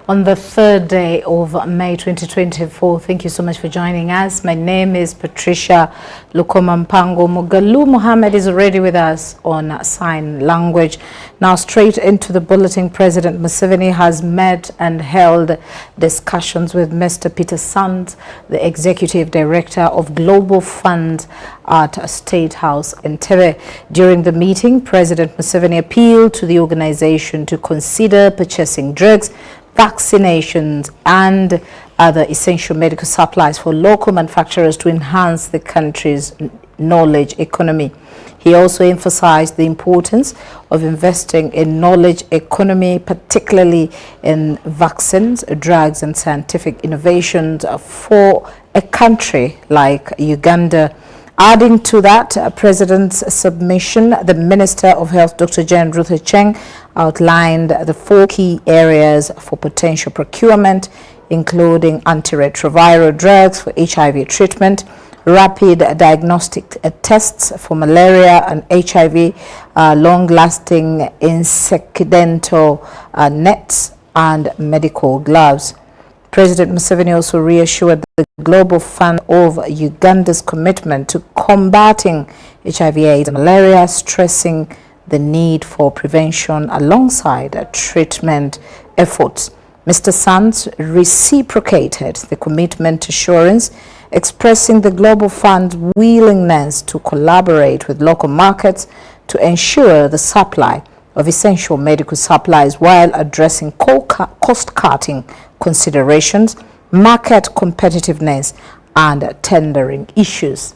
on the third day of May 2024. Thank you so much for joining us. My name is Patricia Lukoma. Mugalu Mohammed is already with us on sign language. Now straight into the bulletin. President Museveni has met and held discussions with Mr. Peter Sands, the Executive Director of Global Fund at State House in Entebbe. During the meeting, President Museveni appealed to the organization to consider purchasing drugs, vaccinations and other essential medical supplies for local manufacturers to enhance the country's knowledge economy. He also emphasized the importance of investing in knowledge economy, particularly in vaccines, drugs and scientific innovations for a country like Uganda. Adding to that President's submission, the Minister of Health, Dr. Jane Ruth Cheng, outlined the 4 key areas for potential procurement, including antiretroviral drugs for HIV treatment, rapid diagnostic tests for malaria and HIV, long-lasting insecticidal nets, and medical gloves. President Museveni also reassured the Global Fund of Uganda's commitment to combating HIV/AIDS and malaria, stressing the need for prevention alongside treatment efforts. Mr. Sands reciprocated the commitment assurance, expressing the Global Fund's willingness to collaborate with local markets to ensure the supply of essential medical supplies while addressing cost-cutting considerations, market competitiveness, and tendering issues.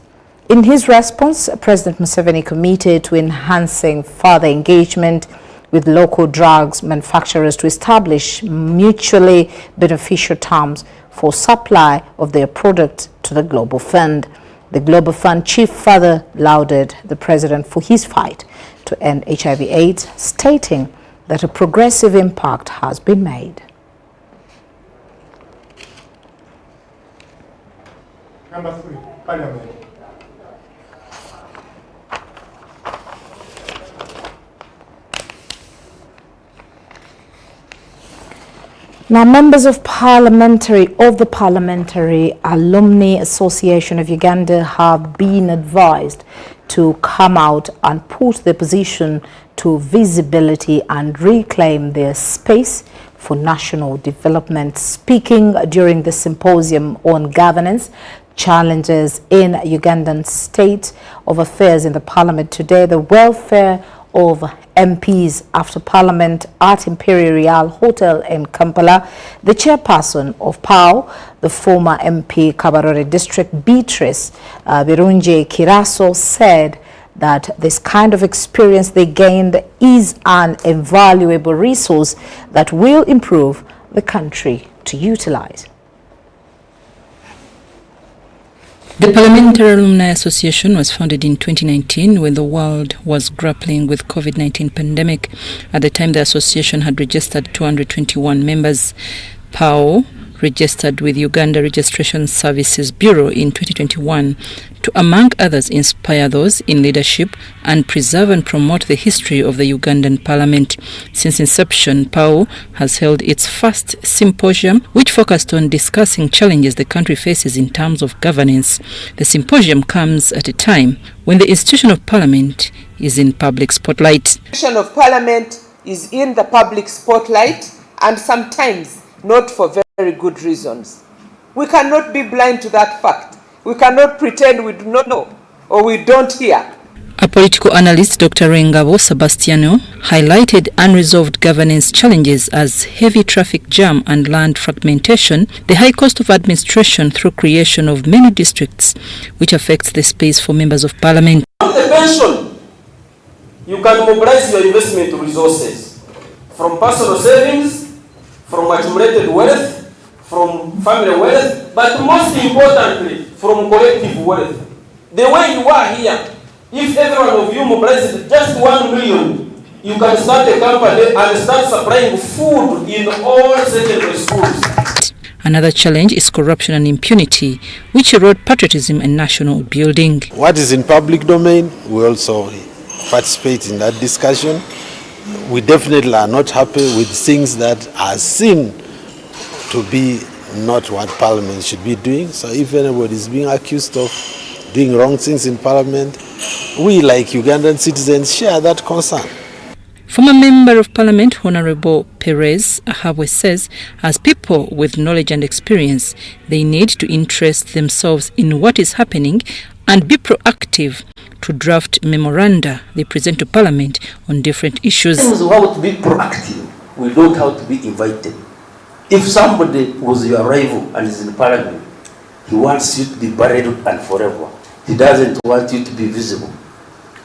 In his response, President Museveni committed to enhancing further engagement with local drugs manufacturers to establish mutually beneficial terms for supply of their products to the Global Fund. The Global Fund chief further lauded the President for his fight to end HIV/AIDS, stating that a progressive impact has been made. Number 3, Parliament. Now, members of the Parliamentary Alumni Association of Uganda have been advised to come out and put their position to visibility and reclaim their space for national development. Speaking during the symposium on governance challenges in Ugandan state of affairs in the Parliament today, the welfare of MPs after Parliament at Imperial Hotel in Kampala, the chairperson of PAO, the former MP Kabarore District Beatrice Birunje Kiraso, said that this kind of experience they gained is an invaluable resource that will improve the country to utilize. The Parliamentary Alumni Association was founded in 2019 when the world was grappling with COVID-19 pandemic. At the time, the association had registered 221 members. PAO registered with Uganda Registration Services Bureau in 2021 to, among others, inspire those in leadership and preserve and promote the history of the Ugandan Parliament. Since inception, PAO has held its first symposium, which focused on discussing challenges the country faces in terms of governance. The symposium comes at a time when the institution of Parliament is in public spotlight. The institution of Parliament is in the public spotlight, and sometimes not for very good reasons. We cannot be blind to that fact. We cannot pretend we do not know or we don't hear. A political analyst, Dr. Rengabo Sebastiano, highlighted unresolved governance challenges as heavy traffic jam and land fragmentation, the high cost of administration through creation of many districts, which affects the space for members of Parliament. From the pension, you can mobilize your investment resources from personal savings, from accumulated wealth, from family wealth, but most importantly, from collective wealth. The way you are here, if every one of you mobilizes just 1 million, you can start a company and start supplying food in all secondary schools. Another challenge is corruption and impunity, which erode patriotism and national building. What is in public domain, we also participate in that discussion. We definitely are not happy with things that are seen to be not what Parliament should be doing. So if anybody is being accused of doing wrong things in Parliament, we, like Ugandan citizens, share that concern. Former Member of Parliament Honorable Perez Ahabwe says, as people with knowledge and experience, they need to interest themselves in what is happening and be proactive to draft memoranda they present to Parliament on different issues. We have to be proactive. We don't have to be invited. If somebody was your rival and is in Parliament, he wants you to be buried and forever. He doesn't want you to be visible.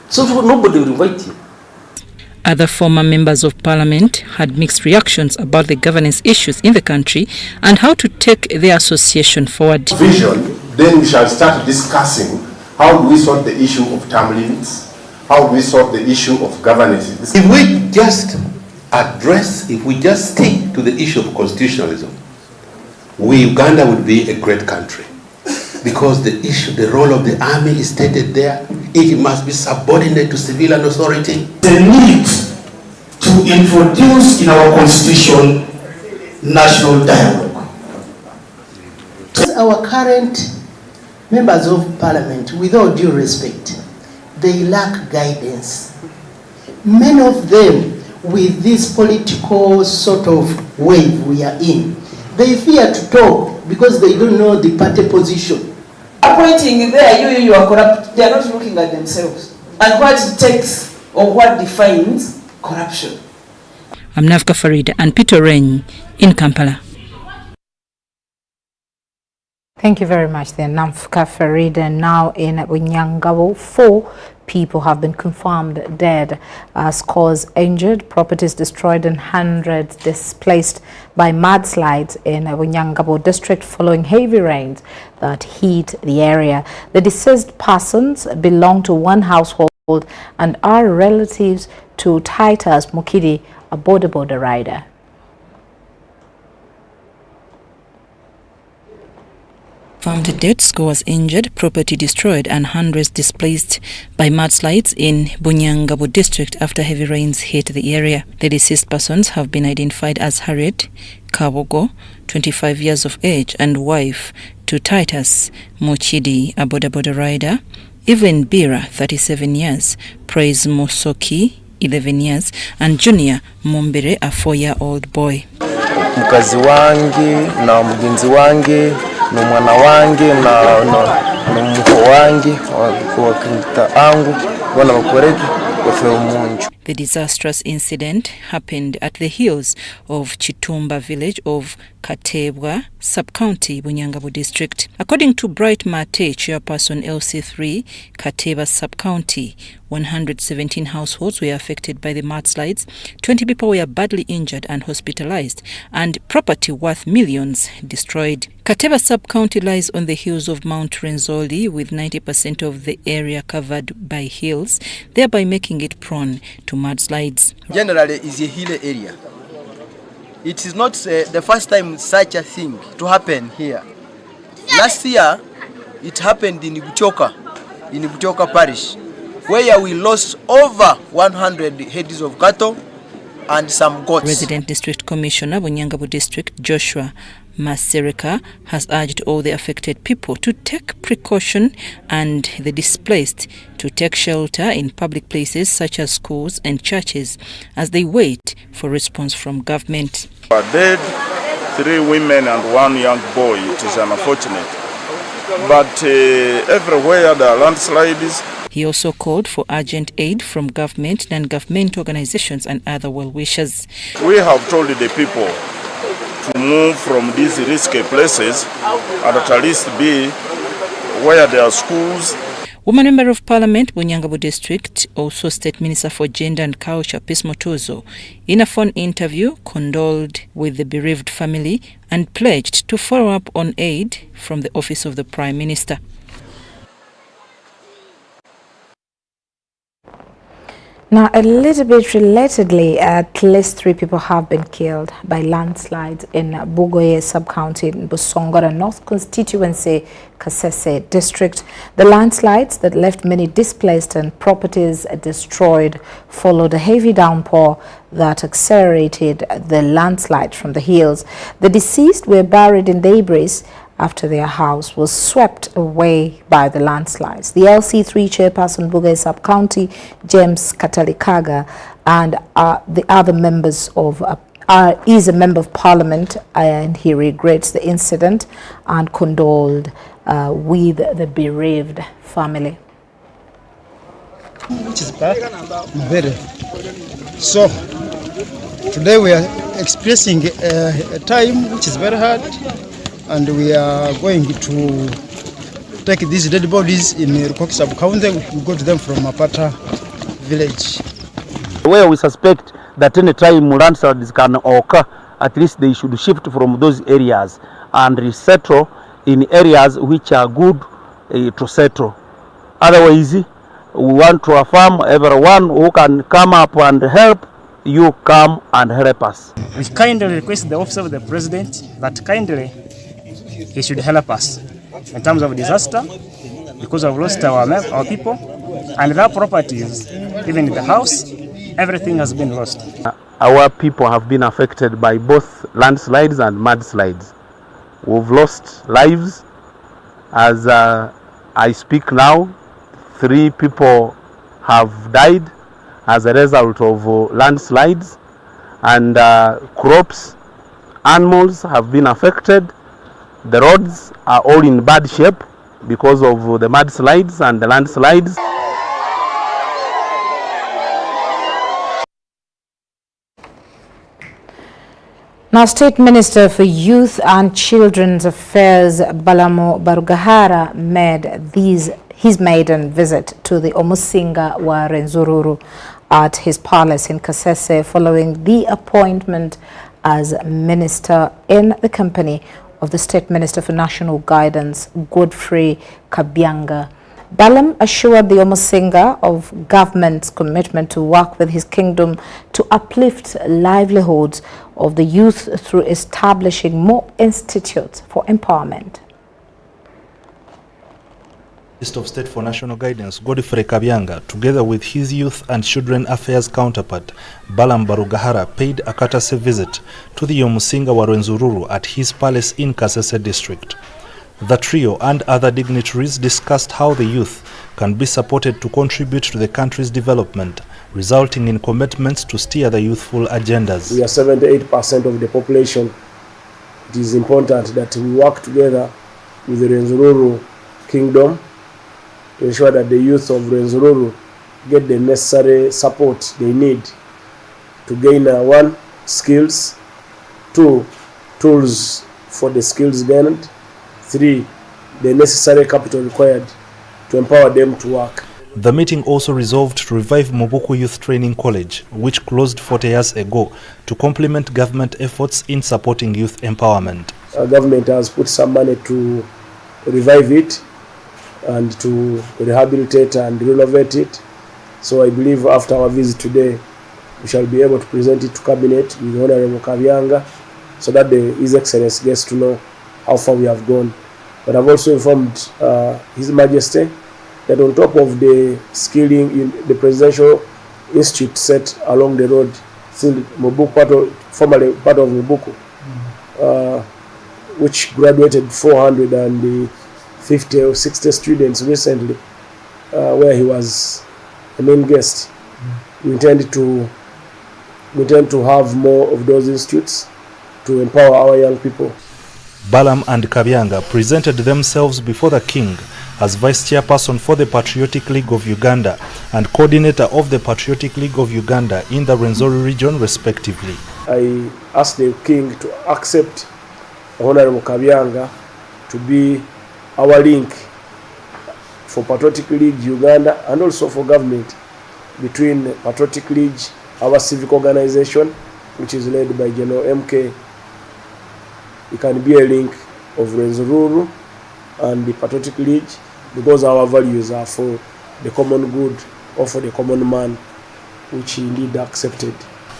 So nobody will invite you. Other former members of Parliament had mixed reactions about the governance issues in the country and how to take their association forward. Vision, then we shall start discussing how do we sort the issue of term limits, how do we sort the issue of governance. If we just stick to the issue of constitutionalism, Uganda would be a great country. Because the role of the army is stated there, it must be subordinate to civilian authority. The need to introduce in our constitution national dialogue. Our current members of Parliament, with all due respect, they lack guidance. Many of them, with this political sort of wave we are in, they fear to talk because they don't know the party position. Appointing there, you are corrupt. They are not looking at themselves and what it takes or what defines corruption. I'm Navka Farida and Peter Rain in Kampala. Thank you very much there, Navka Farida. Now in Bunyangabo, 4 people have been confirmed dead, scores injured, properties destroyed and hundreds displaced by mudslides in Bunyangabo district following heavy rains that hit the area. The deceased persons belong to one household and are relatives to Titus Mukidi, a border rider. Found dead, scores injured, property destroyed and hundreds displaced by mudslides in Bunyangabo district after heavy rains hit the area. The deceased persons have been identified as Harriet Kabogo, 25 years of age, and wife to Titus Mochidi, a border rider, Evelyn Bira, 37 years, Praise Mosoki, 11 years, and Junior Mombere, a 4-year-old boy. Mkazi wangi na mgenzi wangi na mwana wangi na mko wangi kwa kinta angu wana makoreki kwa umunju. The disastrous incident happened at the hills of Chitumba village of Katebwa, sub-county, Bunyangabo district. According to Bright Mate, chairperson LC3, Katebwa sub-county, 117 households were affected by the mudslides, 20 people were badly injured and hospitalized, and property worth millions destroyed. Katebwa sub-county lies on the hills of Mount Renzoli, with 90% of the area covered by hills, thereby making it prone to mudslides. Generally is a hilly area. It is not the first time such a thing to happen here. Last year it happened in Buchoka parish, where we lost over 100 heads of cattle and some goats. Resident District Commissioner Bunyangabo District Joshua Masereka has urged all the affected people to take precaution and the displaced to take shelter in public places such as schools and churches as they wait for response from government. Dead, 3 women and 1 young boy. It is unfortunate. But everywhere there are landslides. He also called for urgent aid from government, non-government organizations and other well-wishers. We have told the people to move from these risky places and at least be where there are schools. Woman Member of Parliament, Bunyangabo District, also State Minister for Gender and Culture, Peace Motozo, in a phone interview, condoled with the bereaved family and pledged to follow up on aid from the Office of the Prime Minister. Now, a little bit relatedly, at least 3 people have been killed by landslides in Bugoye sub-county in Busongora North Constituency, Kasese district. The landslides that left many displaced and properties destroyed followed a heavy downpour that accelerated the landslide from the hills. The deceased were buried in debris after their house was swept away by the landslides. The LC3 chairperson, Bugoye Sub-County, James Katalikaga, and the other members of is a member of parliament, and he regrets the incident and condoled with the bereaved family. Which is bad, very. So today we are experiencing a time which is very hard, and we are going to take these dead bodies in Rukoki sub-county. We go to them from Apata village. Where we suspect that any time landslides can occur, at least they should shift from those areas and resettle in areas which are good to settle. Otherwise, we want to affirm everyone who can come up and help, you come and help us. We kindly request the office of the president that kindly he should help us in terms of disaster, because we've lost our people and their properties, even the house, everything has been lost. Our people have been affected by both landslides and mudslides. We've lost lives. As I speak now, 3 people have died as a result of landslides, and crops, animals have been affected. The roads are all in bad shape because of the mudslides and the landslides. Now, State Minister for Youth and Children's Affairs, Balamo Barugahara, made his maiden visit to the Omusinga wa Rwenzururu at his palace in Kasese following the appointment as minister in the company of the State Minister for National Guidance, Godfrey Kabyanga. Balam assured the Omusinga of government's commitment to work with his kingdom to uplift livelihoods of the youth through establishing more institutes for empowerment. Minister of State for National Guidance, Godfrey Kabyanga, together with his Youth and Children Affairs counterpart, Balam Barugahara, paid a courtesy visit to the Omusinga wa Rwenzururu at his palace in Kasese district. The trio and other dignitaries discussed how the youth can be supported to contribute to the country's development, resulting in commitments to steer the youthful agendas. We are 78% of the population. It is important that we work together with the Rwenzururu Kingdom to ensure that the youth of Rwenzururu get the necessary support they need to gain 1, skills, 2, tools for the skills gained, 3, the necessary capital required to empower them to work. The meeting also resolved to revive Mobuku Youth Training College, which closed 40 years ago, to complement government efforts in supporting youth empowerment. Our government has put some money to revive it and to rehabilitate and renovate it. So I believe after our visit today, we shall be able to present it to Cabinet with Honorable Kabyanga, so that His Excellency gets to know how far we have gone. But I've also informed His Majesty that on top of the skilling in the Presidential Institute set along the road, still Mobuku, formerly part of Mobuku, which graduated 450 or 60 students recently, where he was a main guest. We intend to have more of those institutes to empower our young people. Balam and Kabyanga presented themselves before the king as Vice Chairperson for the Patriotic League of Uganda and Coordinator of the Patriotic League of Uganda in the Rwenzori region respectively. I asked the king to accept Honorable Kabyanga to be our link for Patriotic League Uganda and also for government, between Patriotic League, our civic organization, which is led by General MK. It can be a link of Rwenzururu and the Patriotic League, because our values are for the common good or for the common man. which he indeed accepted.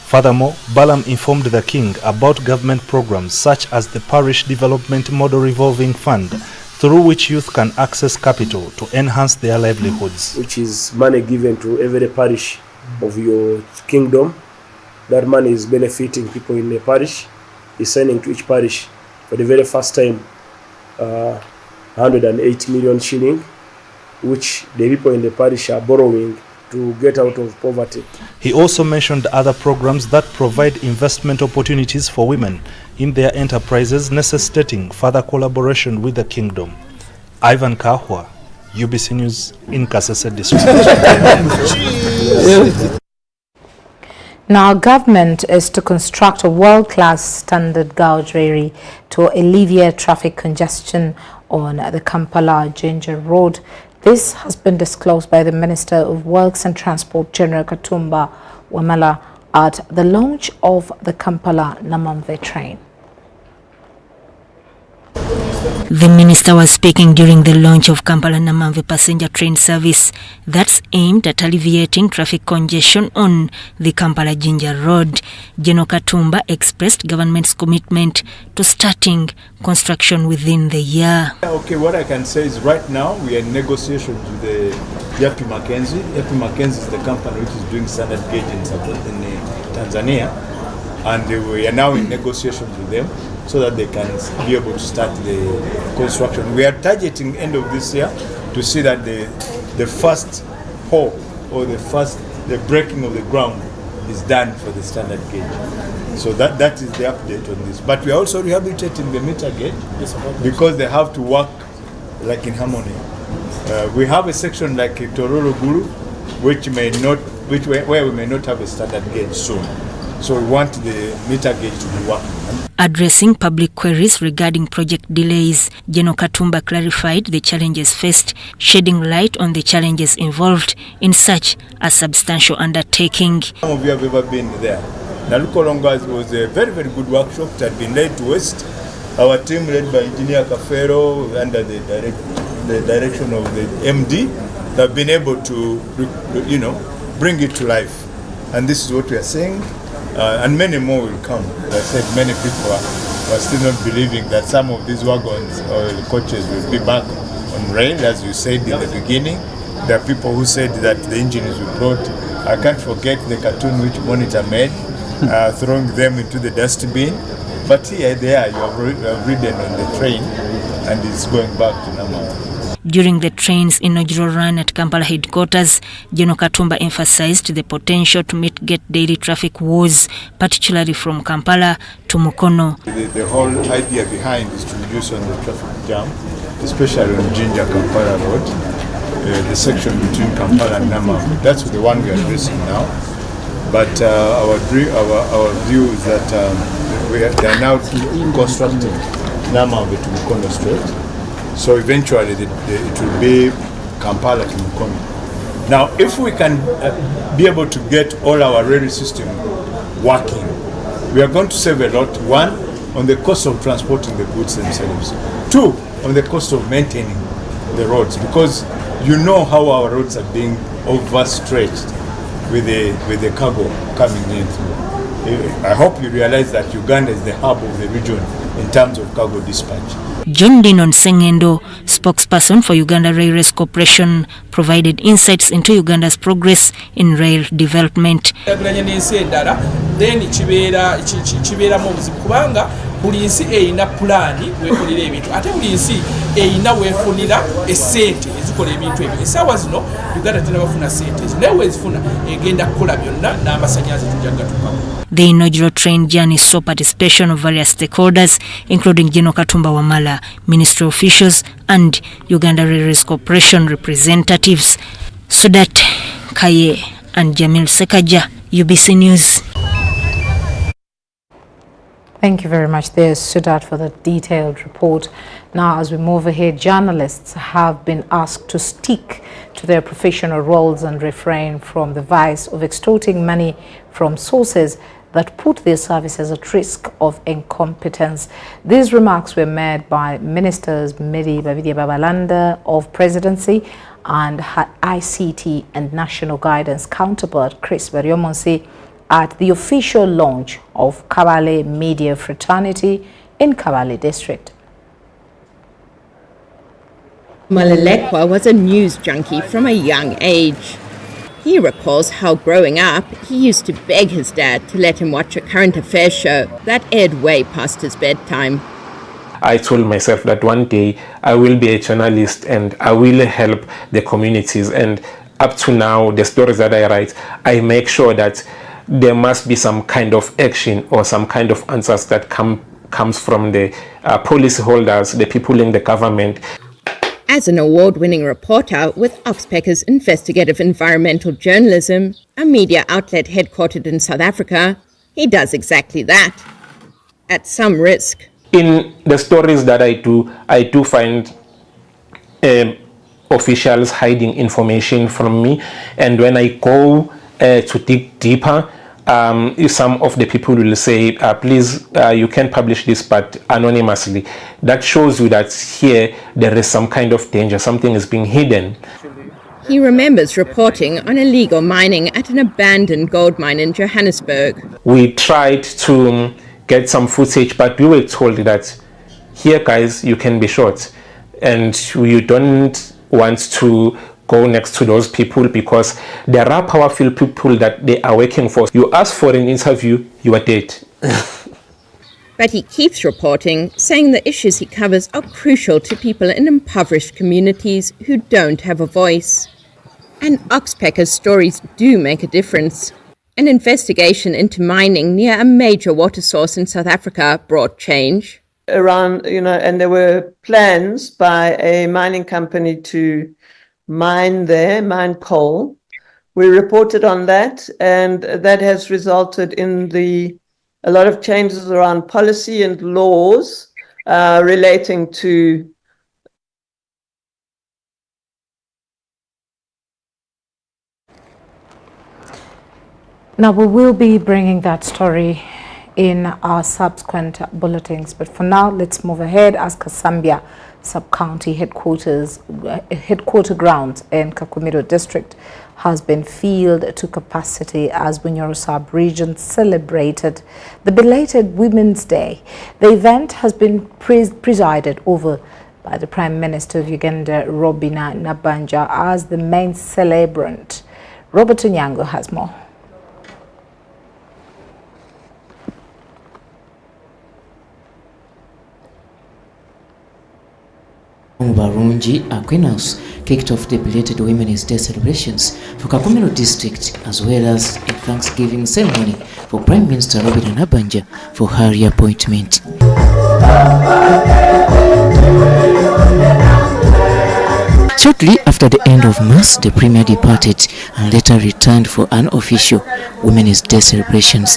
Furthermore, Balaam informed the king about government programs such as the Parish Development Model Revolving Fund, through which youth can access capital to enhance their livelihoods. Which is money given to every parish of your kingdom. That money is benefiting people in the parish. He's sending to each parish for the very first time 108 million shilling, which the people in the parish are borrowing to get out of poverty. He also mentioned other programs that provide investment opportunities for women in their enterprises, necessitating further collaboration with the kingdom. Ivan Kahwa, UBC News in Kasese district. Now, government is to construct a world-class standard gauge railway to alleviate traffic congestion on the Kampala-Jinja Road. This has been disclosed by the Minister of Works and Transport, General Katumba Wamala, at the launch of the Kampala-Namamve train. The minister was speaking during the launch of Kampala-Namamve passenger train service that's aimed at alleviating traffic congestion on the Kampala-Jinja Road. General Katumba expressed government's commitment to starting construction within the year. Okay, what I can say is right now we are in negotiations with the Yapi Mackenzie. Yapi Mackenzie is the company which is doing standard gauge in Tanzania, and we are now in negotiations with them so that they can be able to start the construction. We are targeting end of this year to see that the first hole or the breaking of the ground is done for the standard gauge. So that is the update on this. But we are also rehabilitating the meter gauge because they have to work like in harmony. We have a section like Tororo Guru, where we may not have a standard gauge soon. So we want the meter gauge to be working. Addressing public queries regarding project delays, General Katumba clarified the challenges faced, shedding light on the challenges involved in such a substantial undertaking. Some of you have ever been there. Nalukolonga was a very, very good workshop that had been laid to waste. Our team led by Engineer Kafero under the direction of the MD have been able to, bring it to life. And this is what we are saying. And many more will come. As I said, many people are still not believing that some of these wagons or coaches will be back on rail, as you said in the beginning. There are people who said that the engines we brought, I can't forget the cartoon which Monitor made, throwing them into the dustbin. But here they are, you have ridden on the train and it's going back to Namamve. During the train's inaugural run at Kampala headquarters, General Katumba emphasized the potential to mitigate daily traffic woes, particularly from Kampala to Mukono. The whole idea behind is to reduce on the traffic jam, especially on Jinja-Kampala Road, the section between Kampala and Namamve. That's the one we are addressing now. But our view is that they are now constructing Namamve to Mukono Strait. So eventually it will be Kampala to Mukono. Now, if we can be able to get all our railway system working, we are going to save a lot. One, on the cost of transporting the goods themselves. Two, on the cost of maintaining the roads, because you know how our roads are being overstretched with the cargo coming in through. I hope you realize that Uganda is the hub of the region in terms of cargo dispatch. John Dinon Sengendo, spokesperson for Uganda Railways Corporation, provided insights into Uganda's progress in rail development. Buli nsi eyina pulaani weekolera ebintu ate buli nsi eyina weefunira essente ezikola ebintu ebyo. Essaawa zino Uganda tenabafuna ssente ezo, naye weezifuna egenda kukola byonna n'amasannyalaze tujja gatukamu. The inaugural train journey saw participation of various stakeholders, including General Katumba Wamala, ministry officials, and Uganda Railways Corporation representatives. Sudat Kaye and Jamil Sekaja, UBC News. Thank you very much there, Sudat, for the detailed report. Now, as we move ahead, journalists have been asked to stick to their professional roles and refrain from the vice of extorting money from sources that put their services at risk of incompetence. These remarks were made by Ministers Mary Babalanda of Presidency and her ICT and national guidance counterpart Chris Baryomonsi at the official launch of Kabale Media Fraternity in Kabale District. Malelekwa was a news junkie from a young age. He recalls how growing up, he used to beg his dad to let him watch a current affairs show that aired way past his bedtime. I told myself that one day I will be a journalist and I will help the communities. And up to now, the stories that I write, I make sure that there must be some kind of action or some kind of answers that comes from the policy holders, the people in the government. As an award-winning reporter with Oxpecker's Investigative Environmental Journalism, a media outlet headquartered in South Africa, he does exactly that, at some risk. In the stories that I do find officials hiding information from me, and when I go to dig deeper, some of the people will say, please, you can publish this, but anonymously. That shows you that here there is some kind of danger, something is being hidden. He remembers reporting on illegal mining at an abandoned gold mine in Johannesburg. We tried to get some footage, but we were told that here, guys, you can be shot, and you don't want to go next to those people because there are powerful people that they are working for. You ask for an interview, you are dead. But he keeps reporting, saying the issues he covers are crucial to people in impoverished communities who don't have a voice. And Oxpecker's stories do make a difference. An investigation into mining near a major water source in South Africa brought change. And there were plans by a mining company to mine coal. We reported on that, and that has resulted in a lot of changes around policy and laws relating to Now, we will be bringing that story in our subsequent bulletins, but for now, let's move ahead as Kasambia Sub-County headquarter grounds in Kakumiro District has been filled to capacity as Bunyoro Sub-Region celebrated the belated Women's Day. The event has been presided over by the Prime Minister of Uganda, Robina Nabanja, as the main celebrant. Robert Onyango has more. Barunji Aquinas kicked off the belated Women's Day celebrations for Kakumiro District, as well as a Thanksgiving ceremony for Prime Minister Robina Nabanja for her reappointment. Shortly after the end of Mass, the Premier departed and later returned for unofficial Women's Day celebrations.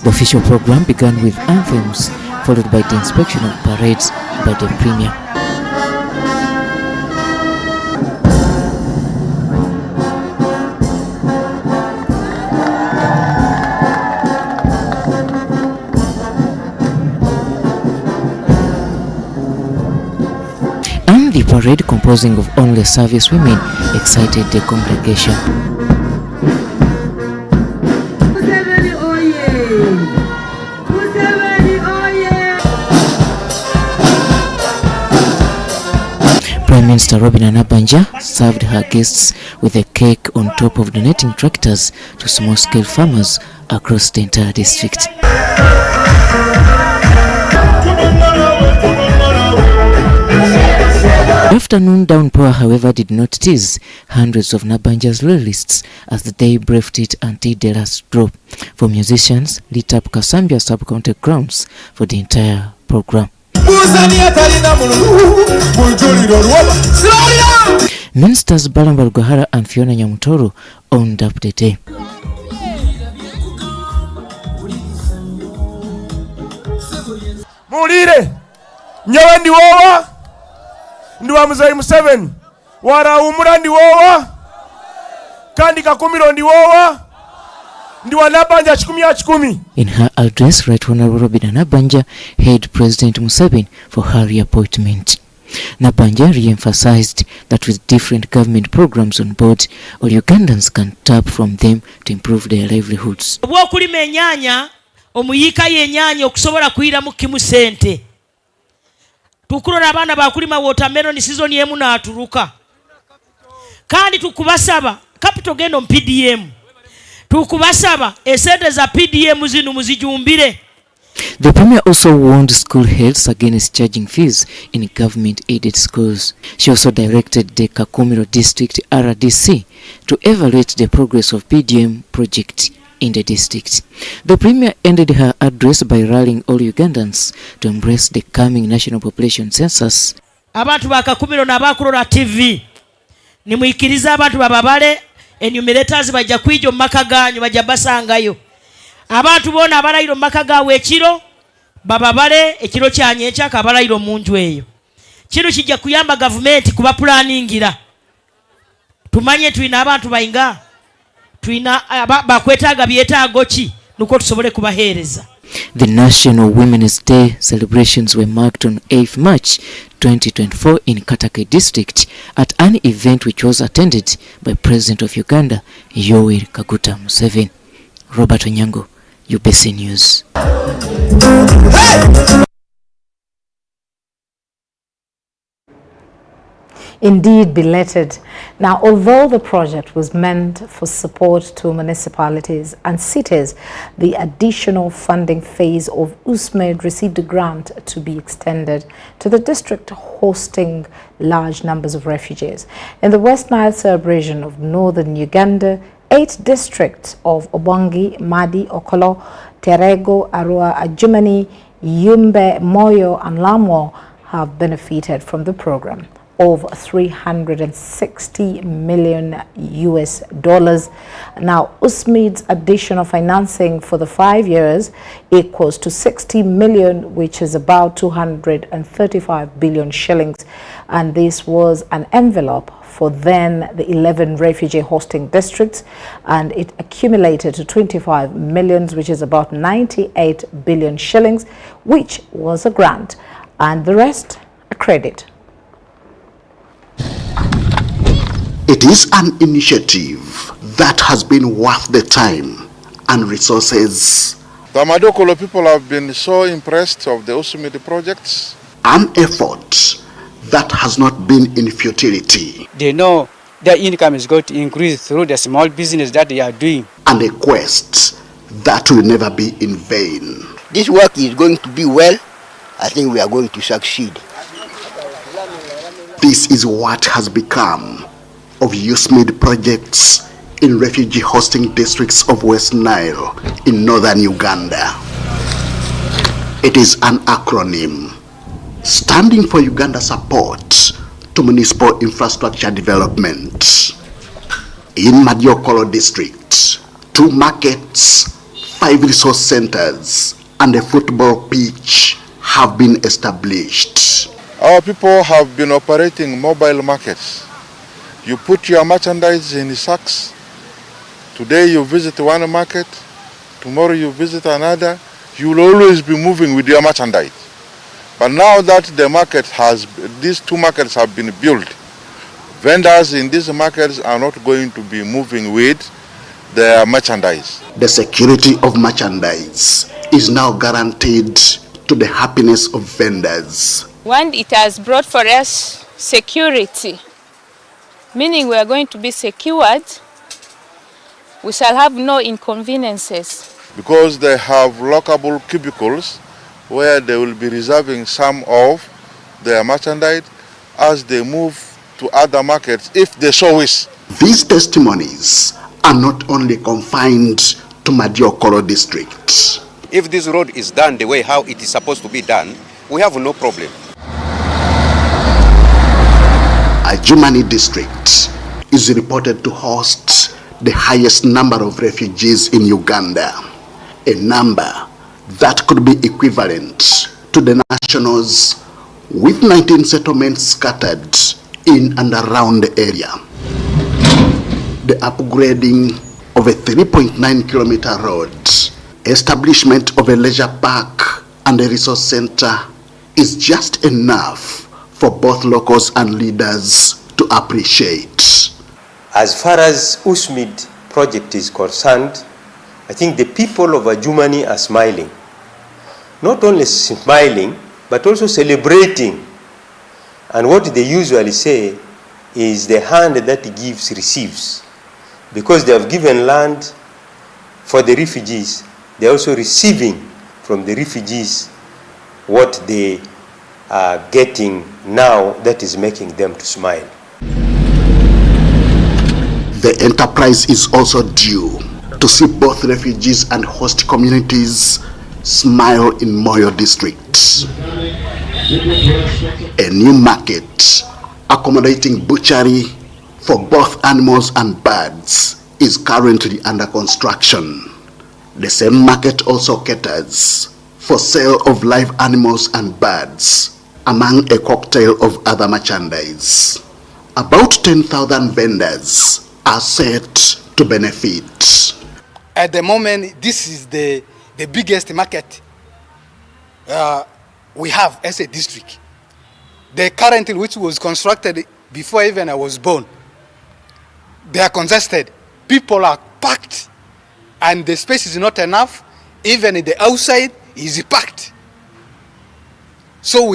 The official program began with anthems, followed by the inspection of parades by the Premier. And the parade, composing of only service women, excited the congregation. Prime Minister Robina Nabanja served her guests with a cake on top of donating tractors to small-scale farmers across the entire district. The afternoon downpour, however, did not tease hundreds of Nabanja's loyalists as the day braved it until the last drop. For musicians, lit up Kasambia Sub-County grounds for the entire program. Ministers Balamba Rugahara and Fiona Nyamutoro owned up the day. Mulire nyawe ndi wowa ndi wa Muzei Museveni waraumura ndi wowa kandi Kakumiro ndi wowa Ndiwa Nabanja chikumi ya chikumi. In her address, Right Honorable Robina Nabanja hailed President Museveni for her reappointment. Nabanja re-emphasized that with different government programs on board, all Ugandans can tap from them to improve their livelihoods. Obwokulima ennyanya omuyika y'ennyanya okusobola kuyiramu kimu sente. Tukulora abaana bakulima watermelon season emu n'atuluka. Kandi tukubasaba capital gendo PDM. Tukubasaba esente za PDM zinu muzijumbire. The Premier also warned school heads against charging fees in government-aided schools. She also directed the Kakumiro District RDC to evaluate the progress of PDM project in the district. The Premier ended her address by rallying all Ugandans to embrace the coming national population census. Abantu ba Kakumiro n'abakulora TV nimuyikiriza abantu bababale enumerators bajja kwijo maka ganyu bajja basangayo. Abantu bona abalayiro maka gawe ekiro bababale ekiro kyanye ekyaka abalayiro munju eyo. Kino kijja kuyamba government kuba planningira. Tumanye tuina abantu bayinga. Tuina bakwetaaga byetaago ki nuko tusobole kubaheereza. The National Women's Day celebrations were marked on 8th March 2024 in Katake District at an event which was attended by President of Uganda, Yoweri Kaguta Museveni. Robert Onyango, UBC News. Indeed belated. Now, although the project was meant for support to municipalities and cities, the additional funding phase of USMAID received a grant to be extended to the district hosting large numbers of refugees. In the West Nile sub-region of northern Uganda, 8 districts of Obongi, Madi, Okolo, Terego, Arua, Ajumani, Yumbe, Moyo, and Lamwo have benefited from the program of $360 million. Now, USMAID's additional financing for the 5 years equals to 60 million, which is about 235 billion shillings. And this was an envelope for then the 11 refugee hosting districts, and it accumulated to 25 millions, which is about 98 billion shillings, which was a grant, and the rest a credit. It is an initiative that has been worth the time and resources. The Madokolo people have been so impressed of the USMAID projects. An effort that has not been in futility. They know their income is going to increase through the small business that they are doing. And a quest that will never be in vain. This work is going to be well. I think we are going to succeed. This is what has become of USMAID projects in refugee hosting districts of West Nile in northern Uganda. It is an acronym standing for Uganda support to municipal infrastructure development. In Madiokolo district, 2 markets, 5 resource centers, and a football pitch have been established. Our people have been operating mobile markets. You put your merchandise in sacks. Today you visit one market, tomorrow you visit another. You will always be moving with your merchandise. But now that the market these 2 markets have been built, vendors in these markets are not going to be moving with their merchandise. The security of merchandise is now guaranteed to the happiness of vendors. One, it has brought for us security, meaning we are going to be secured. We shall have no inconveniences. Because they have lockable cubicles where they will be reserving some of their merchandise as they move to other markets if they so wish. These testimonies are not only confined to Madiokolo district. If this road is done the way how it is supposed to be done, we have no problem. Ajumani district is reported to host the highest number of refugees in Uganda, a number that could be equivalent to the nationals with 19 settlements scattered in and around the area. The upgrading of of a 3.9-kilometer road, establishment of a leisure park and a resource center is just enough for both locals and leaders to appreciate. As far as USMID project is concerned, I think the people of Adjumani are smiling. Not only smiling, but also celebrating. And what they usually say is the hand that gives receives. Because they have given land for the refugees, they are also receiving from the refugees what they are getting now that is making them to smile. The enterprise is also due to see both refugees and host communities smile in Moyo district. A new market accommodating butchery for both animals and birds is currently under construction. The same market also caters for sale of live animals and birds, among a cocktail of other merchandise. About 10,000 vendors are set to benefit. At the moment, this is the biggest market we have as a district. The current which was constructed before even I was born, they are congested. People are packed and the space is not enough. Even the outside is packed. So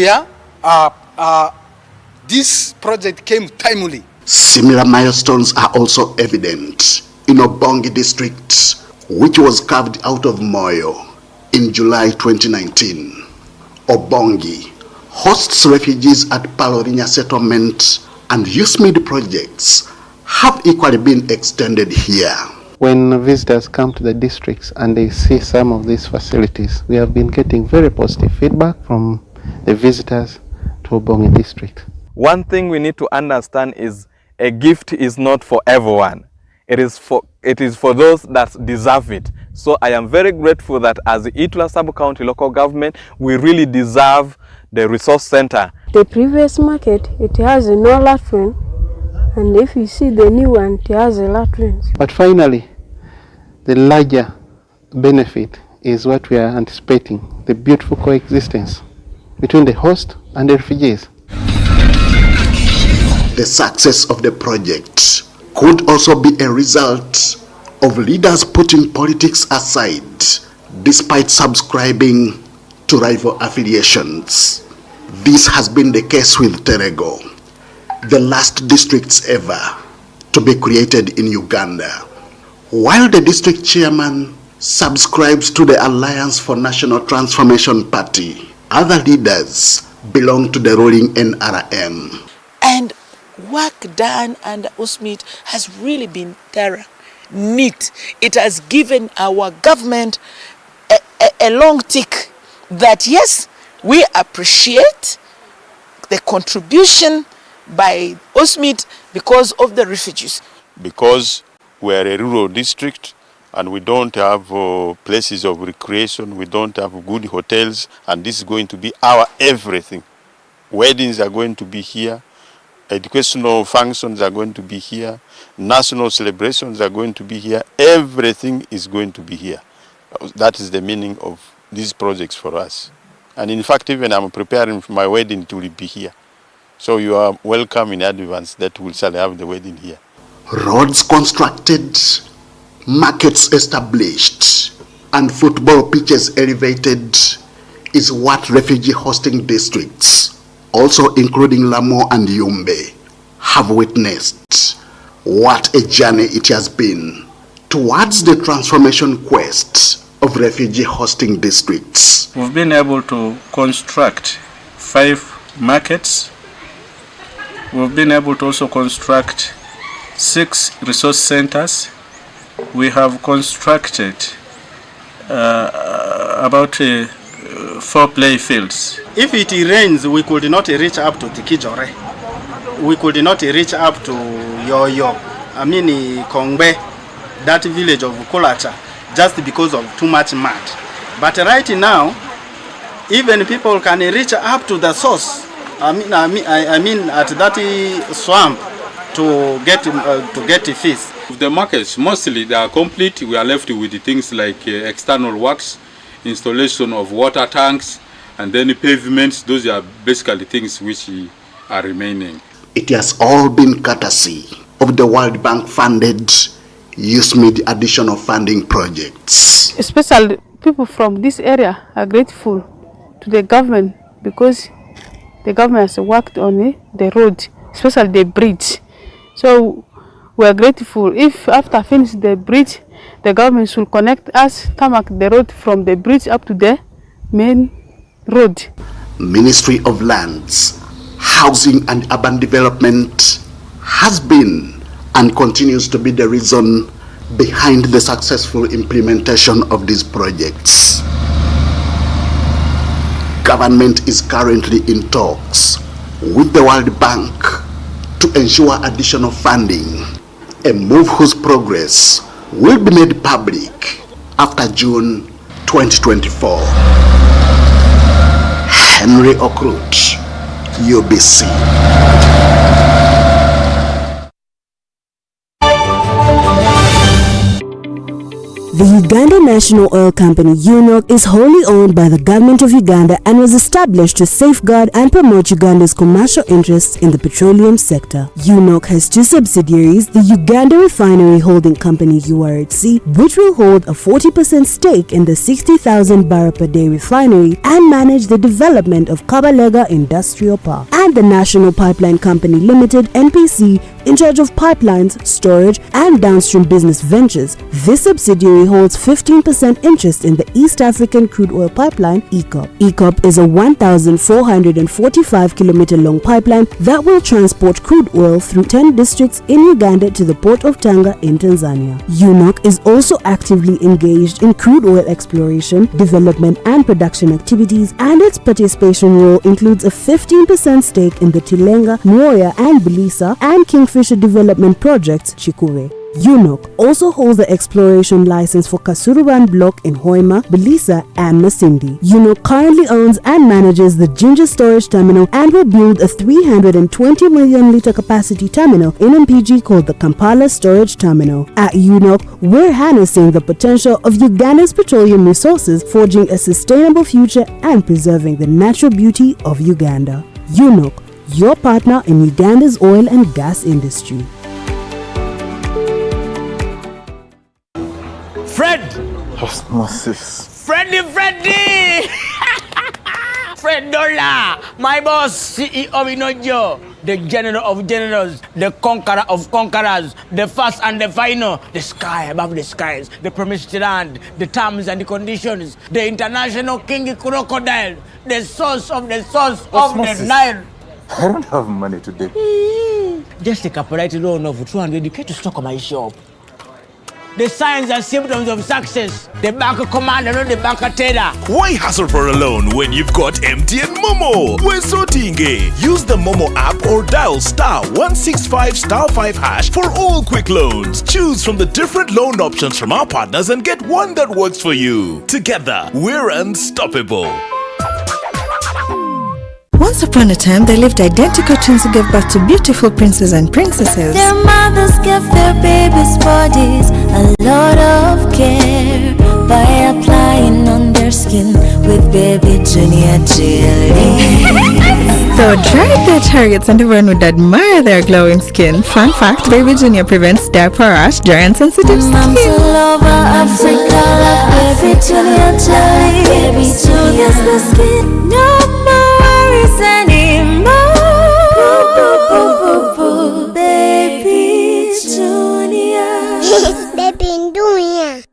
this project came timely. Similar milestones are also evident in Obongi district, which was carved out of Moyo in July 2019. Obongi hosts refugees at Palorinya settlement, and USMID projects have equally been extended here. When visitors come to the districts and they see some of these facilities, we have been getting very positive feedback from the visitors to Obongi district. One thing we need to understand is a gift is not for everyone. It is for those that deserve it. So I am very grateful that as the Itula Sub-County local government, we really deserve the resource center. The previous market, it has no latrine, and if you see the new one, it has a latrine. But finally, the larger benefit is what we are anticipating, the beautiful coexistence between the host and the refugees. The success of the project could also be a result of leaders putting politics aside despite subscribing to rival affiliations. This has been the case with Terego, the last districts ever to be created in Uganda. While the district chairman subscribes to the Alliance for National Transformation Party, other leaders belong to the ruling NRM. And work done under USMID has really been thorough, neat. It has given our government a long tick that yes, we appreciate the contribution by USMID because of the refugees. Because we are a rural district and we don't have places of recreation, we don't have good hotels, and this is going to be our everything. Weddings are going to be here. Educational functions are going to be here. National celebrations are going to be here. Everything is going to be here. That is the meaning of these projects for us. And in fact, even I'm preparing for my wedding to be here. So you are welcome in advance that we shall have the wedding here. Roads constructed, markets established, and football pitches elevated is what refugee hosting districts, also including Lamo and Yumbe, have witnessed. What a journey it has been towards the transformation quest of refugee hosting districts. We've been able to construct 5 markets. We've been able to also construct 6 resource centers. We have constructed about 4 play fields. If it rains, we could not reach up to Tikijore. We could not reach up to Kongbe, that village of Kolacha, just because of too much mud. But right now, even people can reach up to the source. I mean at that swamp to get fees. The markets, mostly they are complete. We are left with the things like external works, installation of water tanks, and then the pavements. Those are basically things which are remaining. It has all been courtesy of the World Bank funded USMID additional funding projects. Especially people from this area are grateful to the government because the government has worked on the road, especially the bridge. So we are grateful. If after finish the bridge, the government should connect us, tarmac the road from the bridge up to the main road. Ministry of Lands, Housing and Urban Development has been and continues to be the reason behind the successful implementation of these projects. Government is currently in talks with the World Bank to ensure additional funding, a move whose progress will be made public after June 2024. Henry Okrut, UBC. The Uganda National Oil Company UNOC is wholly owned by the government of Uganda and was established to safeguard and promote Uganda's commercial interests in the petroleum sector. UNOC has two subsidiaries, the Uganda Refinery Holding Company URHC, which will hold a 40% stake in the 60,000 barrel per day refinery and manage the development of Kabalega Industrial Park, and the National Pipeline Company Limited NPC, in charge of pipelines, storage and downstream business ventures. This subsidiary holds 15% interest in the East African Crude Oil Pipeline, EACOP. EACOP is a 1,445-kilometer long pipeline that will transport crude oil through 10 districts in Uganda to the port of Tanga in Tanzania. UNOC is also actively engaged in crude oil exploration, development and production activities, and its participation role includes a 15% stake in the Tilenga, Nwoya and Bilisa and Kingfisher development projects, Chikure. UNOC also holds the exploration license for Kasuruban Block in Hoima, Bilisa and Masindi. UNOC currently owns and manages the Ginger Storage Terminal and will build a 320 million litre capacity terminal in MPG called the Kampala Storage Terminal. At UNOC, we're harnessing the potential of Uganda's petroleum resources, forging a sustainable future and preserving the natural beauty of Uganda. UNOC, your partner in Uganda's oil and gas industry. Fred! Osmosis. Freddy! Fred Dollar, my boss, CEO Inojo, the general of generals, the conqueror of conquerors, the first and the final, the sky above the skies, the promised land, the terms and the conditions, the international king crocodile, the source of the Nile. I don't have money today. Just take a polite loan of 200k to stock my shop. The signs and symptoms of success. The bank commander, not the bank teller. Why hassle for a loan when you've got MTN Momo? We're sorting. Use the Momo app or dial *165*5# for all quick loans. Choose from the different loan options from our partners and get one that works for you. Together, we're unstoppable. Once upon a time, there lived identical twins who gave birth to beautiful princes and princesses. Their mothers gave their babies' bodies a lot of care by applying on their skin with baby Junior jelly. So dry their targets and everyone would admire their glowing skin. Fun fact, baby Junior prevents diaper rash, dry and sensitive skin. Moms all over Africa love baby Junior jelly. Baby Junior's the skin. No more anymore. Baby Junior. Baby Junior.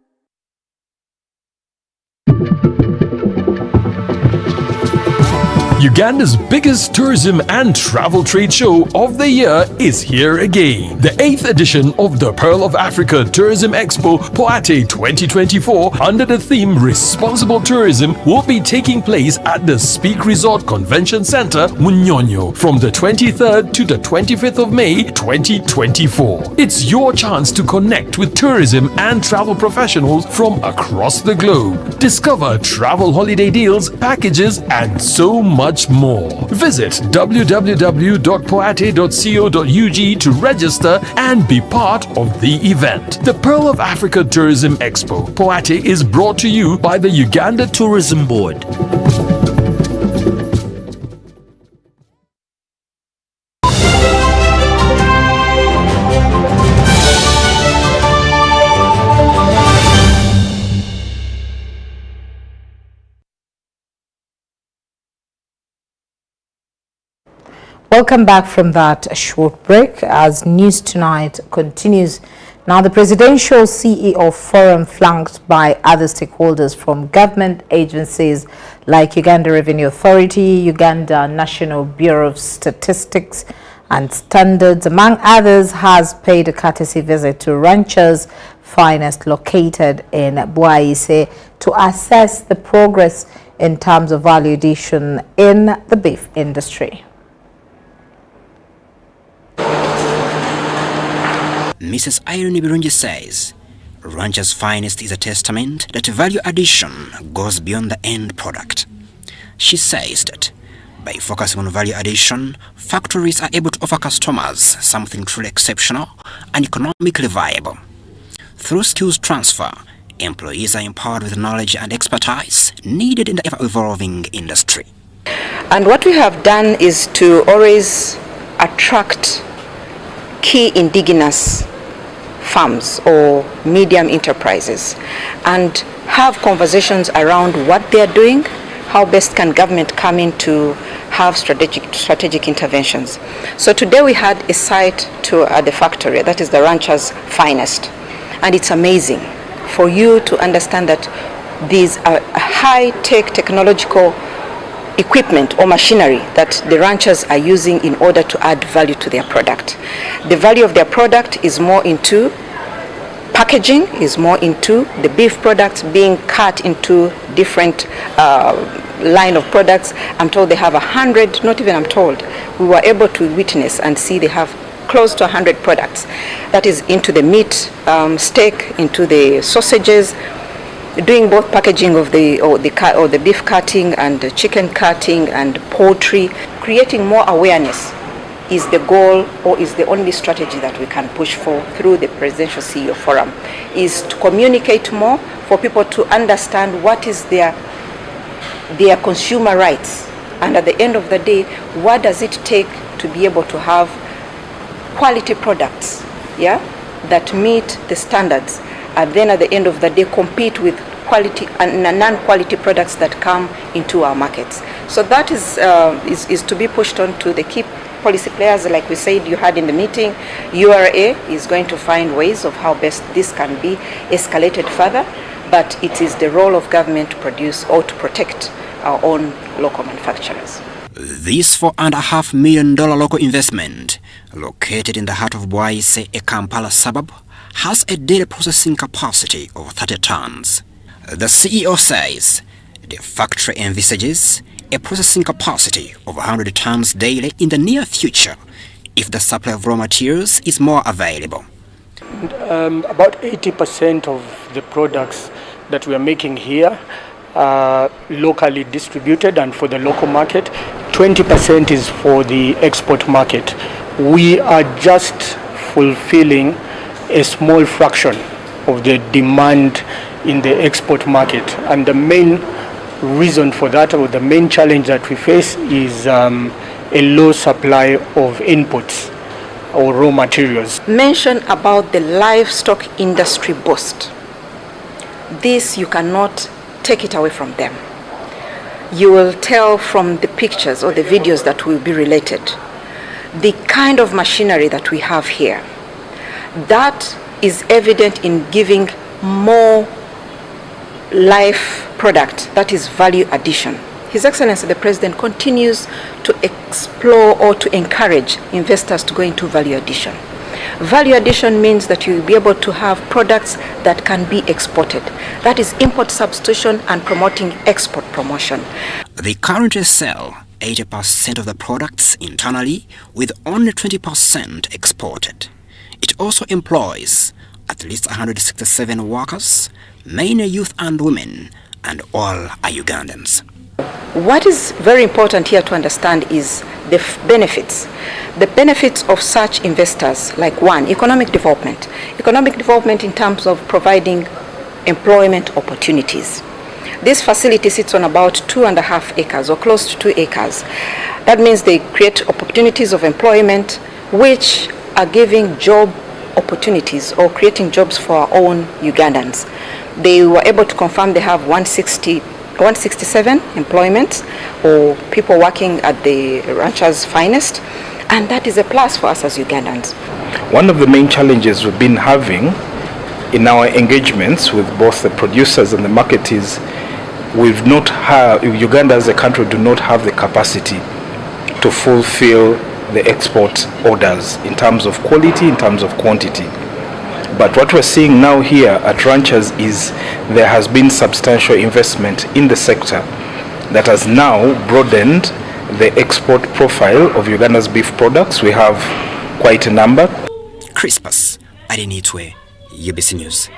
Uganda's biggest tourism and travel trade show of the year is here again. The 8th edition of the Pearl of Africa Tourism Expo Poate 2024 under the theme Responsible Tourism will be taking place at the Speak Resort Convention Center, Munyonyo from the 23rd to the 25th of May 2024. It's your chance to connect with tourism and travel professionals from across the globe. Discover travel holiday deals, packages and so much much more. Visit www.poate.co.ug to register and be part of the event. The Pearl of Africa Tourism Expo, Poate, is brought to you by the Uganda Tourism Board. Welcome back from that short break as News Tonight continues. Now, the Presidential CEO Forum, flanked by other stakeholders from government agencies like Uganda Revenue Authority, Uganda National Bureau of Statistics and Standards, among others, has paid a courtesy visit to Ranchers Finest located in Bwaise to assess the progress in terms of value addition in the beef industry. Mrs. Irene Birungi says, Ranchers Finest is a testament that value addition goes beyond the end product. She says that by focusing on value addition, factories are able to offer customers something truly exceptional and economically viable. Through skills transfer, employees are empowered with knowledge and expertise needed in the ever-evolving industry. And what we have done is to always attract key indigenous farms or medium enterprises and have conversations around what they are doing, how best can government come in to have strategic interventions. So today we had a site tour at the factory, that is the Ranchers Finest, and it's amazing for you to understand that these are high-tech technological equipment or machinery that the ranchers are using in order to add value to their product. The value of their product is more into packaging, is more into the beef products being cut into different line of products. I'm told they have 100, not even I'm told, we were able to witness and see they have close to 100 products. That is into the meat, steak, into the sausages, doing both packaging of the beef cutting and the chicken cutting and poultry. Creating more awareness is the goal, or is the only strategy that we can push for through the Presidential CEO Forum, is to communicate more for people to understand what is their consumer rights, and at the end of the day, what does it take to be able to have quality products, that meet the standards, and then at the end of the day compete with quality and non-quality products that come into our markets. So that is to be pushed on to the key policy players, like we said you had in the meeting. URA is going to find ways of how best this can be escalated further, but it is the role of government to produce or to protect our own local manufacturers. This $4.5 million local investment, located in the heart of Bwaise, a Kampala suburb, has a daily processing capacity of 30 tons. The CEO says the factory envisages a processing capacity of 100 tons daily in the near future if the supply of raw materials is more available. About 80% of the products that we are making here are locally distributed and for the local market. 20% is for the export market. We are just fulfilling a small fraction of the demand in the export market, and the main reason for that, or the main challenge that we face, is a low supply of inputs or raw materials. Mention about the livestock industry boost. This you cannot take it away from them. You will tell from the pictures or the videos that will be related, the kind of machinery that we have here. That is evident in giving more life product, that is value addition. His Excellency the President continues to explore or to encourage investors to go into value addition. Value addition means that you'll be able to have products that can be exported. That is import substitution and promoting export promotion. They currently sell 80% of the products internally, with only 20% exported. It also employs at least 167 workers, mainly youth and women, and all are Ugandans. What is very important here to understand is the benefits. The benefits of such investors, like one, economic development. Economic development in terms of providing employment opportunities. This facility sits on about 2.5 acres or close to 2 acres. That means they create opportunities of employment which are giving job opportunities or creating jobs for our own Ugandans. They were able to confirm they have 167 employments or people working at the rancher's finest, and that is a plus for us as Ugandans. One of the main challenges we've been having in our engagements with both the producers and the marketers, Uganda as a country do not have the capacity to fulfill the export orders in terms of quality, in terms of quantity. But what we're seeing now here at ranchers is there has been substantial investment in the sector that has now broadened the export profile of Uganda's beef products. We have quite a number. Crispus Adenitwe, UBC News.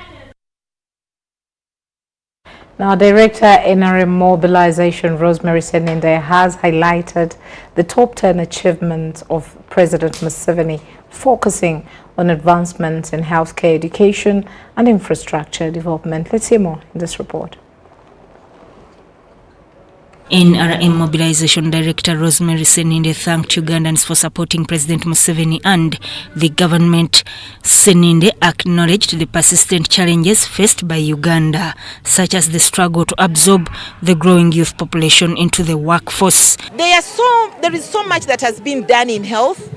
Now, Director NRM Mobilization Rosemary Seninde has highlighted the top 10 achievements of President Museveni, focusing on advancements in healthcare, education and infrastructure development. Let's hear more in this report. NRM Mobilization Director Rosemary Seninde thanked Ugandans for supporting President Museveni and the government. Seninde acknowledged the persistent challenges faced by Uganda, such as the struggle to absorb the growing youth population into the workforce. There is so much that has been done in health,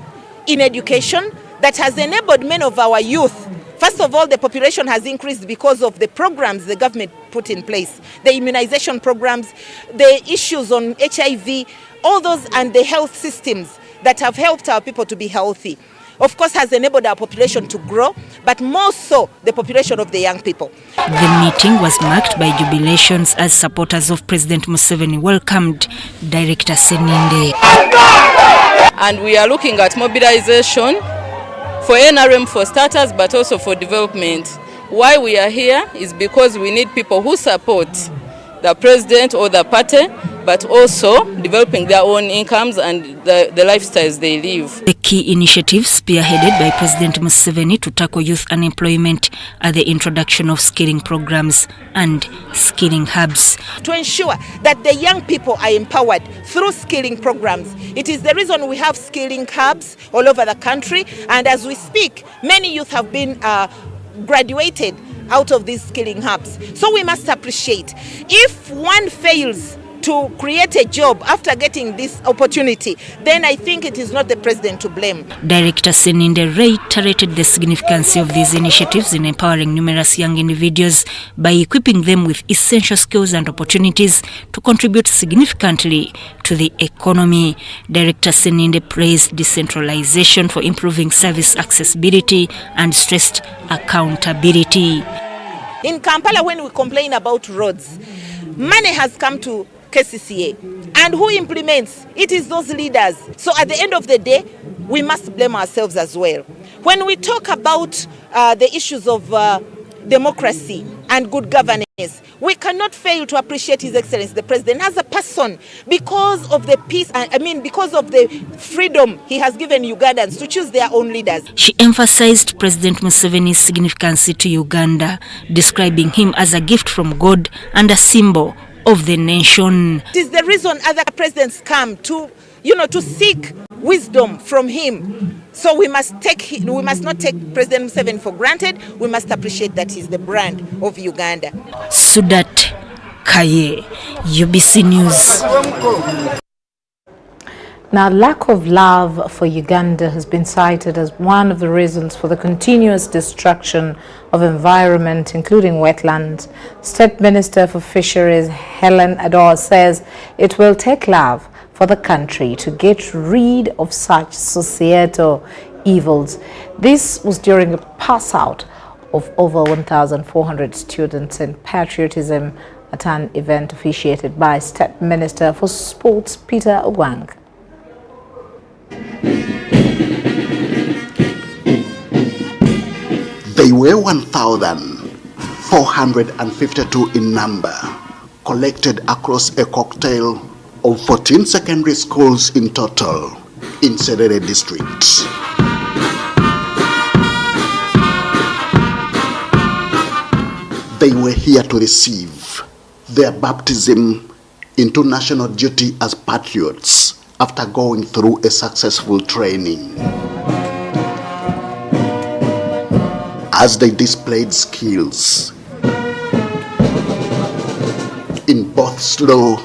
in education, that has enabled many of our youth. First of all, the population has increased because of the programs the government put in place, the immunization programs, the issues on HIV, all those, and the health systems that have helped our people to be healthy. Of course, has enabled our population to grow, but more so the population of the young people. The meeting was marked by jubilations as supporters of President Museveni welcomed Director Seninde. And we are looking at mobilization for NRM for starters, but also for development. Why we are here is because we need people who support the president or the party, but also developing their own incomes and the lifestyles they live. The key initiatives spearheaded by President Museveni to tackle youth unemployment are the introduction of skilling programs and skilling hubs. To ensure that the young people are empowered through skilling programs. It is the reason we have skilling hubs all over the country, and as we speak, many youth have been graduated out of these skilling hubs. So we must appreciate. If one fails to create a job after getting this opportunity, then I think it is not the president to blame. Director Seninde reiterated the significance of these initiatives in empowering numerous young individuals by equipping them with essential skills and opportunities to contribute significantly to the economy. Director Seninde praised decentralization for improving service accessibility and stressed accountability. In Kampala, when we complain about roads, money has come to KCCA, and who implements? It is those leaders. So at the end of the day, we must blame ourselves as well. When we talk about the issues of democracy and good governance, we cannot fail to appreciate His Excellency the President as a person, because of the peace, because of the freedom he has given Ugandans to choose their own leaders. She emphasized President Museveni's significance to Uganda, describing him as a gift from God and a symbol of the nation. It is the reason other presidents come to seek wisdom from him. So we must not take President Museveni for granted. We must appreciate that he's the brand of Uganda. Sudat Kaye, UBC News. Now, lack of love for Uganda has been cited as one of the reasons for the continuous destruction of environment, including wetlands. State Minister for Fisheries Helen Ador says it will take love for the country to get rid of such societal evils. This was during a pass out of over 1,400 students in Patriotism at an event officiated by State Minister for Sports Peter Ogwang. They were 1,452 in number, collected across a cocktail of 14 secondary schools in total in Serere district. They were here to receive their baptism into national duty as patriots after going through a successful training. As they displayed skills in both slow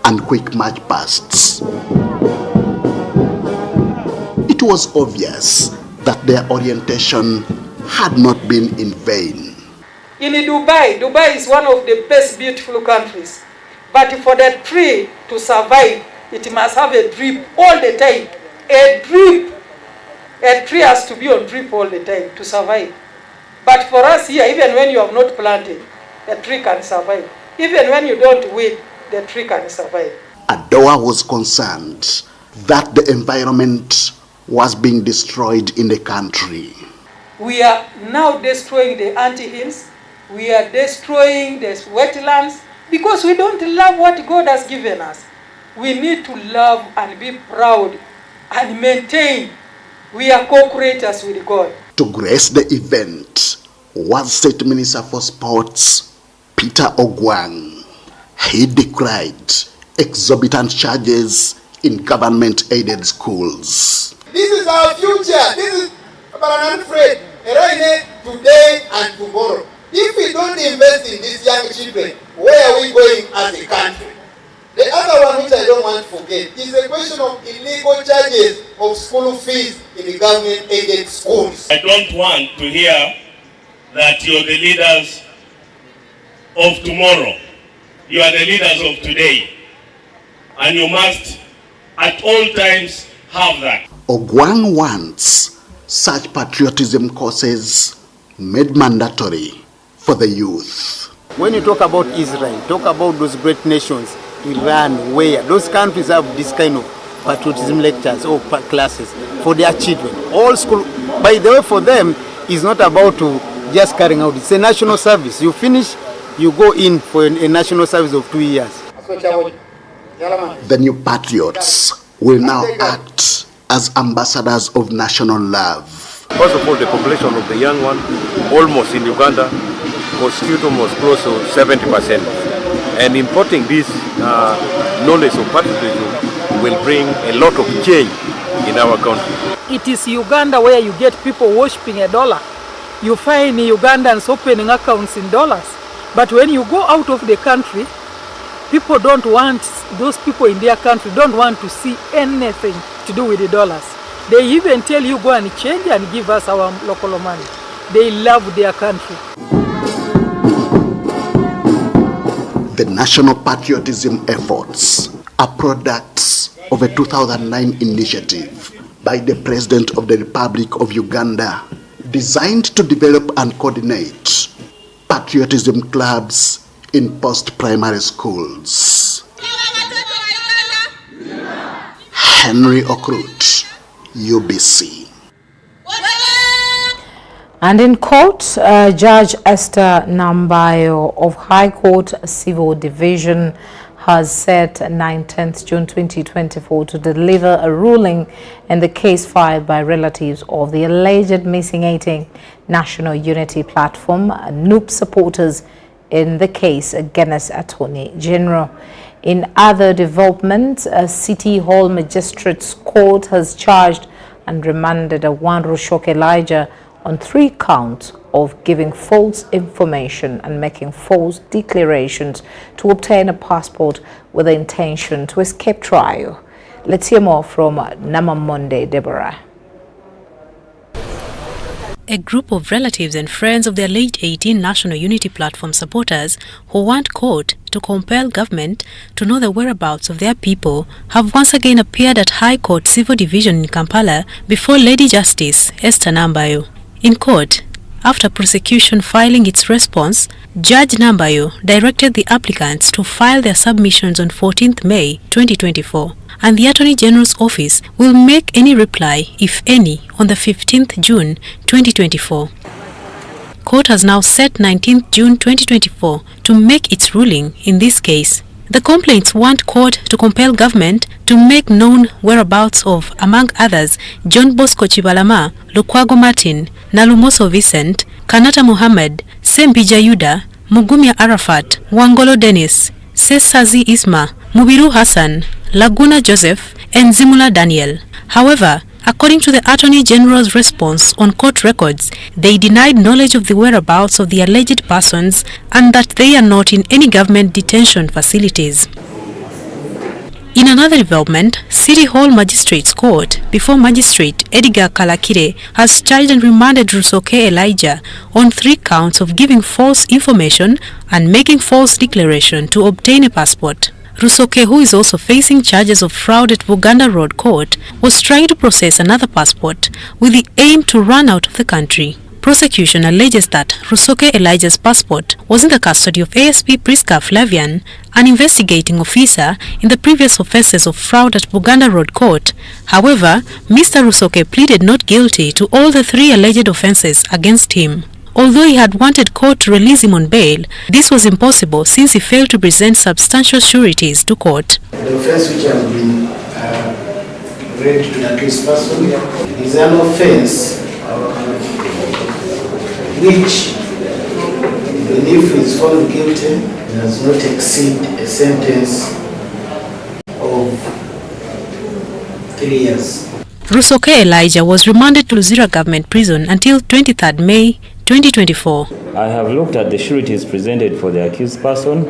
and quick march pasts, it was obvious that their orientation had not been in vain. In Dubai is one of the best beautiful countries. But for that tree to survive, it must have a drip all the time. A drip. A tree has to be on drip all the time to survive. But for us here, even when you have not planted, the tree can survive. Even when you don't weed, the tree can survive. Adoa was concerned that the environment was being destroyed in the country. We are now destroying the ant-hills. We are destroying the wetlands because we don't love what God has given us. We need to love and be proud and maintain. We are co-creators with God. To grace the event was State Minister for Sports, Peter Ogwang. He decried exorbitant charges in government-aided schools. This is our future. This is about Fred, today and tomorrow. If we don't invest in these young children, where are we going as a country? The other one which I don't want to forget is the question of illegal charges of school fees in the government-aided schools. I don't want to hear that you're the leaders of tomorrow. You are the leaders of today. And you must at all times have that. Ogwang wants such patriotism courses made mandatory for the youth. When you talk about Israel, talk about those great nations, Iran, where those countries have this kind of patriotism lectures or classes for their children. All school, by the way, for them, is not about to just carrying out. It's a national service. You finish, you go in for a national service of 2 years. The new patriots will now act as ambassadors of national love. First of all, the population of the young one, almost in Uganda, constitute almost close to 70%. And importing this knowledge of patriotism will bring a lot of change in our country. It is Uganda where you get people worshipping a dollar. You find Ugandans opening accounts in dollars. But when you go out of the country, people don't want, those people in their country don't want to see anything to do with the dollars. They even tell you go and change and give us our local money. They love their country. The national patriotism efforts are products of a 2009 initiative by the President of the Republic of Uganda designed to develop and coordinate patriotism clubs in post-primary schools. Henry Okrut, UBC. And in court, Judge Esther Nambayo of High Court Civil Division has set 19th June 2024 to deliver a ruling in the case filed by relatives of the alleged missing 18 National Unity Platform NUP supporters in the case against Attorney General. In other developments, a City Hall Magistrates Court has charged and remanded a Wanru Elijah on 3 counts of giving false information and making false declarations to obtain a passport with the intention to escape trial. Let's hear more from Namamonde Deborah. A group of relatives and friends of their late 18 National Unity Platform supporters who want court to compel government to know the whereabouts of their people have once again appeared at High Court Civil Division in Kampala before Lady Justice Esther Nambayo. In court, after prosecution filing its response, Judge Nambayo directed the applicants to file their submissions on 14th May 2024, and the Attorney General's office will make any reply, if any, on the 15th June 2024. Court has now set 19th June 2024 to make its ruling in this case. The complaints want court to compel government to make known whereabouts of, among others, John Bosco Chibalama, Lukwago Martin, Nalumoso Vincent, Kanata Muhammad, Sembija Yuda, Mugumya Arafat, Wangolo Dennis, Sesazi Isma, Mubiru Hassan, Laguna Joseph, and Zimula Daniel. However, according to the Attorney General's response on court records, they denied knowledge of the whereabouts of the alleged persons and that they are not in any government detention facilities. In another development, City Hall Magistrates Court, before Magistrate Edgar Kalakire, has charged and remanded Rusoke Elijah on 3 counts of giving false information and making false declaration to obtain a passport. Rusoke, who is also facing charges of fraud at Buganda Road Court, was trying to process another passport with the aim to run out of the country. Prosecution alleges that Rusoke Elijah's passport was in the custody of ASP Priska Flavian, an investigating officer in the previous offences of fraud at Buganda Road Court. However, Mr. Rusoke pleaded not guilty to all the 3 alleged offences against him. Although he had wanted court to release him on bail, this was impossible since he failed to present substantial sureties to court. The offence which has been read to the accused person is an offence which, even if he is found guilty, does not exceed a sentence of 3 years. Rusoke Elijah was remanded to Luzira Government Prison until 23rd May 2024. I have looked at the sureties presented for the accused person,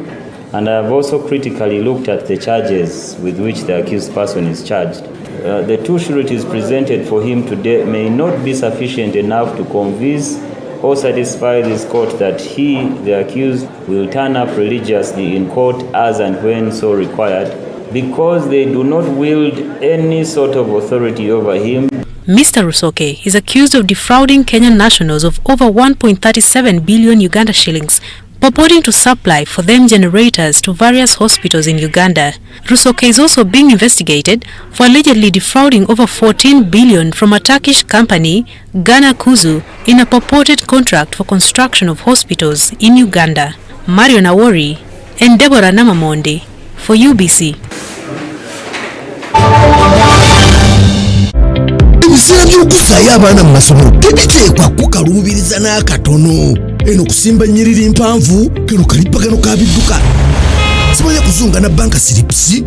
and I have also critically looked at the charges with which the accused person is charged. The 2 sureties presented for him today may not be sufficient enough to convince or satisfy this court that he, the accused, will turn up religiously in court as and when so required, because they do not wield any sort of authority over him. Mr. Rusoke is accused of defrauding Kenyan nationals of over 1.37 billion Uganda shillings, purporting to supply for them generators to various hospitals in Uganda. Rusoke is also being investigated for allegedly defrauding over 14 billion from a Turkish company, Ghana Kuzu, in a purported contract for construction of hospitals in Uganda. Mario Nawori and Deborah Namamonde for UBC. Ebiseera by'okusaayo abaana mu masomero tebiteekwa kukaluubiriza n'akatono. Eno kusimba nnyiriri mpanvu kano kalipagano ka bidduka. Simanya kuzunga na banka siripsi.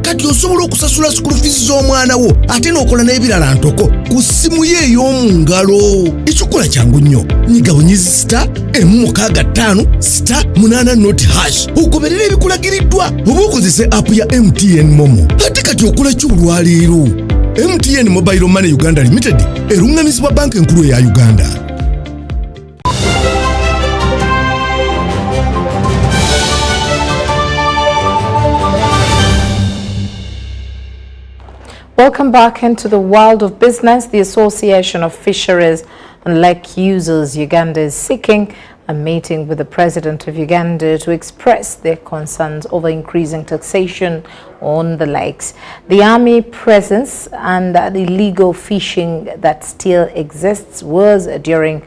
Kati osobola okusasula school fees z'omwana wo ate n'okola n'ebirala ntoko ku ssimu ye ey'omu ngalo. Ekikola kyangu nnyo. Nyiga bunyezi *165*8 ogoberera ebikulagiriddwa oba okozese app ya MTN Momo. Ate kati okola ki olwaleero? MTN Mobile Money Uganda Limited erungamizibwa banka enkulu ya Uganda. Welcome back into the world of business. The Association of Fisheries and Lake Users Uganda is seeking a meeting with the President of Uganda to express their concerns over increasing taxation on the lakes. The army presence and the illegal fishing that still exists was during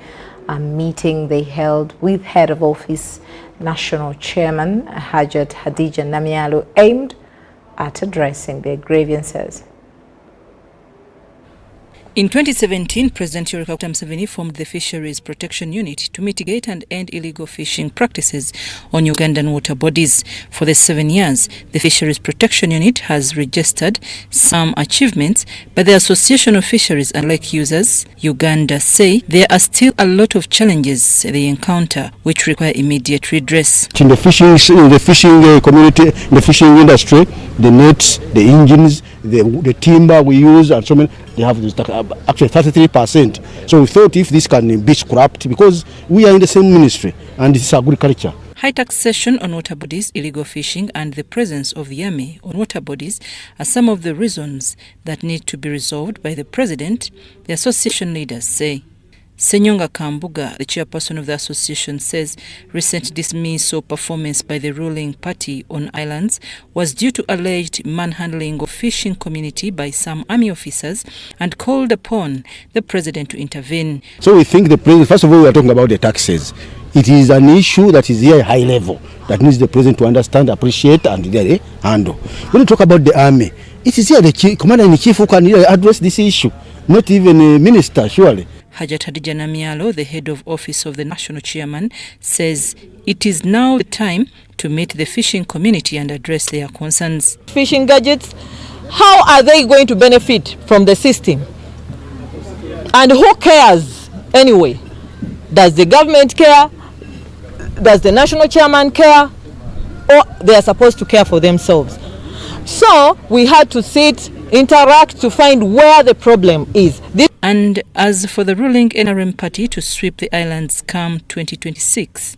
a meeting they held with Head of Office National Chairman Hajat Hadija Namialu, aimed at addressing their grievances. In 2017, President Yoweri Kaguta Museveni formed the Fisheries Protection Unit to mitigate and end illegal fishing practices on Ugandan water bodies. For the 7 years, the Fisheries Protection Unit has registered some achievements, but the Association of Fisheries and Lake Users Uganda say there are still a lot of challenges they encounter which require immediate redress. In the fishing community, the fishing industry, the nets, the engines, the timber we use and so many, they have this, actually 33%. So we thought if this can be scrapped, because we are in the same ministry and it's agriculture. High taxation on water bodies, illegal fishing and the presence of the army on water bodies are some of the reasons that need to be resolved by the President, the association leaders say. Senyonga Kambuga, the chairperson of the association, says recent dismissal performance by the ruling party on islands was due to alleged manhandling of fishing community by some army officers and called upon the president to intervene. So we think the president, first of all, we are talking about the taxes. It is an issue that is here high level that needs the president to understand, appreciate, and handle. When you talk about the army, it is here the commander in chief who can address this issue, not even a minister, surely. Hajat Hadija Namialo, the head of office of the national chairman, says it is now the time to meet the fishing community and address their concerns. Fishing gadgets, how are they going to benefit from the system? And who cares anyway? Does the government care? Does the national chairman care? Or they are supposed to care for themselves? So we had to sit, interact to find where the problem is. And as for the ruling NRM party to sweep the islands come 2026,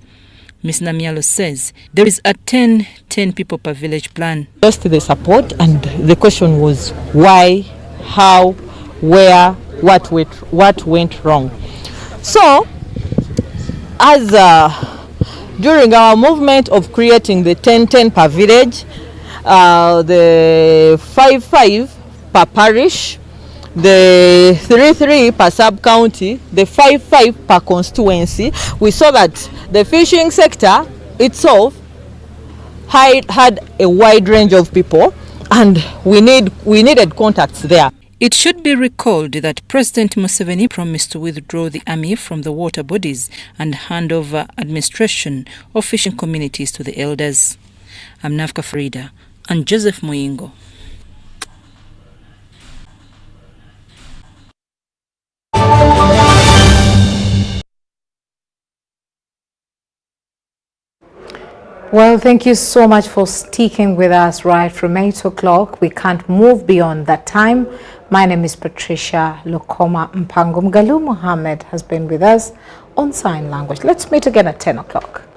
Ms. Namialo says there is a 10 people per village plan. Just the support, and the question was why, how, where, what went wrong. So, as during our movement of creating the 10 per village, the 5 per parish, the 3 per sub-county, the 5 per constituency, we saw that the fishing sector itself had a wide range of people, and we needed contacts there. It should be recalled that President Museveni promised to withdraw the army from the water bodies and hand over administration of fishing communities to the elders. I'm Nafka Farida and Joseph Muyingo. Well, thank you so much for sticking with us right from 8 o'clock. We can't move beyond that time. My name is Patricia Lukoma. Mpango Mgalu Mohammed has been with us on sign language. Let's meet again at 10 o'clock.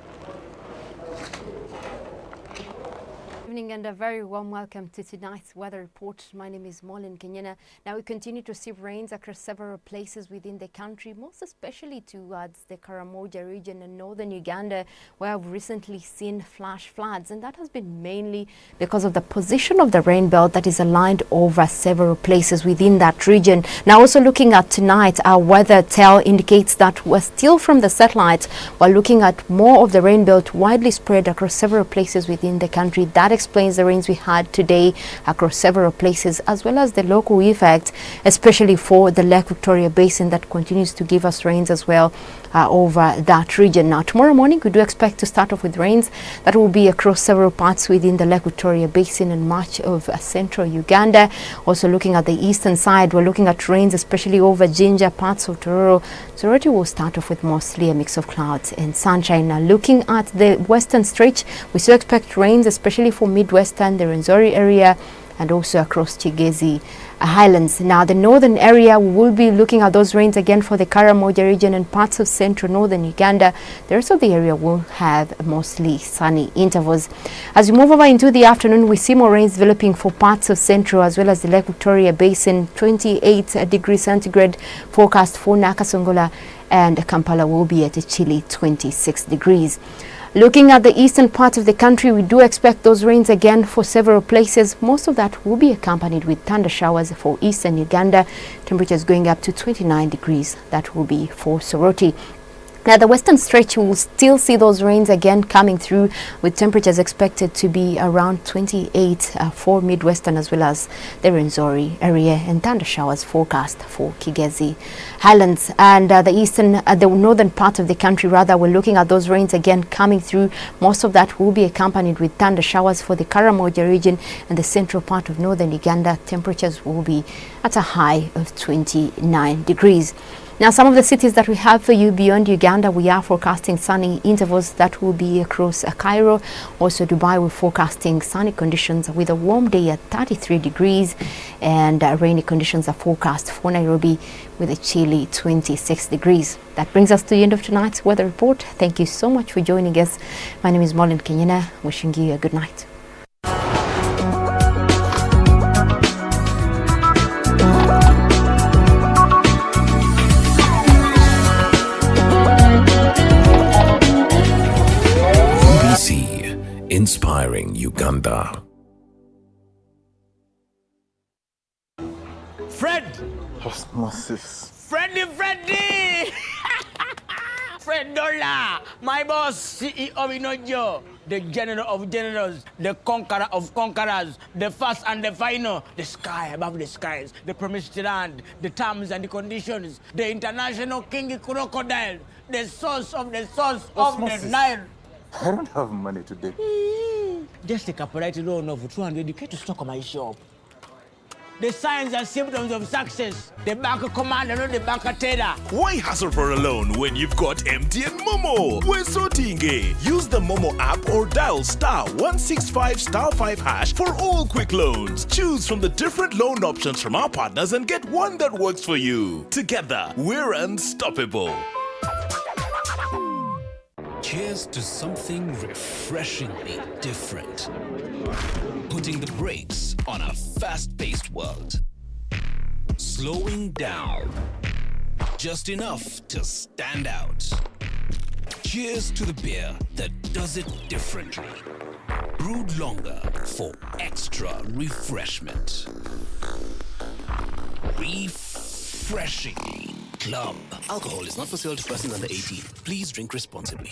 And a very warm welcome to tonight's weather report. My name is Molin Kenyana. Now we continue to see rains across several places within the country, most especially towards the Karamoja region in northern Uganda, where we've recently seen flash floods, and that has been mainly because of the position of the rain belt that is aligned over several places within that region. Now also looking at tonight, our weather tell indicates that we're still from the satellite, while looking at more of the rain belt widely spread across several places within the country. That explains the rains we had today across several places, as well as the local effect, especially for the Lake Victoria Basin, that continues to give us rains as well over that region. Now tomorrow morning we do expect to start off with rains that will be across several parts within the Lake Victoria Basin and much of central Uganda. Also looking at the eastern side, we're looking at rains especially over Jinja, parts of Tororo. Soroti will start off with mostly a mix of clouds and sunshine. Now looking at the western stretch, we still expect rains especially for Midwestern, the Rwenzori area, and also across Kigezi Highlands. Now the northern area, we will be looking at those rains again for the Karamoja region and parts of central northern Uganda. The rest of the area will have mostly sunny intervals. As we move over into the afternoon, we see more rains developing for parts of central as well as the Lake Victoria Basin. 28 degrees centigrade forecast for Nakasongola, and Kampala will be at a chilly 26 degrees. Looking at the eastern part of the country, we do expect those rains again for several places. Most of that will be accompanied with thunder showers for eastern Uganda. Temperatures going up to 29 degrees. That will be for Soroti. Now the western stretch will still see those rains again coming through, with temperatures expected to be around 28 for Midwestern as well as the Rwenzori area, and thunder showers forecast for Kigezi Highlands. And the northern part of the country, rather, we're looking at those rains again coming through. Most of that will be accompanied with thunder showers for the Karamoja region and the central part of northern Uganda. Temperatures will be at a high of 29 degrees. Now, some of the cities that we have for you beyond Uganda, we are forecasting sunny intervals that will be across Cairo. Also, Dubai, we're forecasting sunny conditions with a warm day at 33 degrees, and rainy conditions are forecast for Nairobi with a chilly 26 degrees. That brings us to the end of tonight's weather report. Thank you so much for joining us. My name is Molin Kenyana, wishing you a good night. Inspiring Uganda. Fred! Osmosis. Freddy! $100. My boss, CEO Inojo, the general of generals, the conqueror of conquerors, the first and the final, the sky above the skies, the promised land, the terms and the conditions, the international king crocodile, the source of the Osmosis. Nile. I don't have money today. Just take a polite loan of 200k to stock my shop. The signs and symptoms of success. The bank commander, not the bank teller. Why hassle for a loan when you've got MTN Momo? We're sorting. Use the Momo app or dial *165*5# for all quick loans. Choose from the different loan options from our partners and get one that works for you. Together, we're unstoppable. Cheers to something refreshingly different. Putting the brakes on a fast-paced world. Slowing down. Just enough to stand out. Cheers to the beer that does it differently. Brewed longer for extra refreshment. Refreshingly Club. Alcohol is not for sale to persons under 18. Please drink responsibly.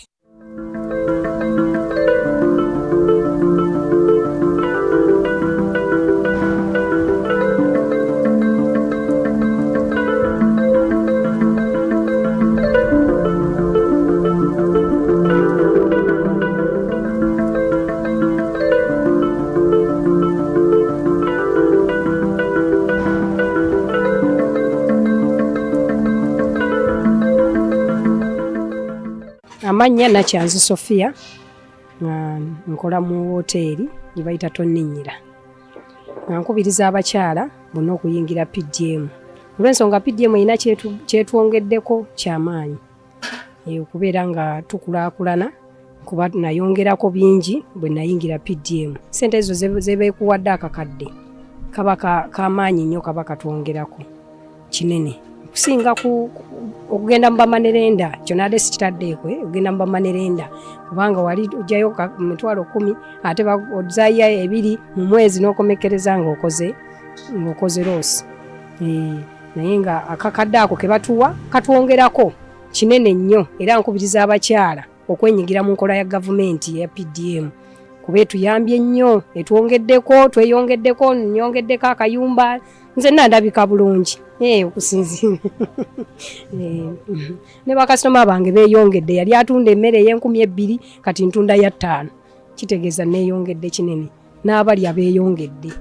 Amannya Nakyanzi Sophia, nkola mu woteeri gye bayita Tonninyira. Nkubiriza abakyala bonna okuyingira PDM. Olw'ensonga PDM erina kyetwongeddeko kyamaanyi. Okubeera nga tukulaakulana kuba nayongerako bingi bwe nayingira PDM. Ssente ezo ze beekuwadde akakadde kaba kamaanyi nnyo kaba katwongerako kinene. Kusinga okugenda mu bamanerenda kyonna ade sikitaddeeko okugenda mu bamanerenda kubanga wali ojjayo $10,000 ate ozaayo 2 mu mwezi n'okomekereza ng'okoze loosi. Naye nga akakadde ako ke batuwa katwongerako kinene nnyo era nkubiriza abakyala okwenyigira mu nkola ya gavumenti ya PDM kuba etuyambye nnyo tweyongeddeko nnyongeddeko akayumba nze nandabika bulungi okusinzira ne bakasitoma bange beeyongedde yali atunda emmere ey'$2,000 kati ntunda ya 5 kitegeeza neeyongedde kinene n'abalya beeyongedde.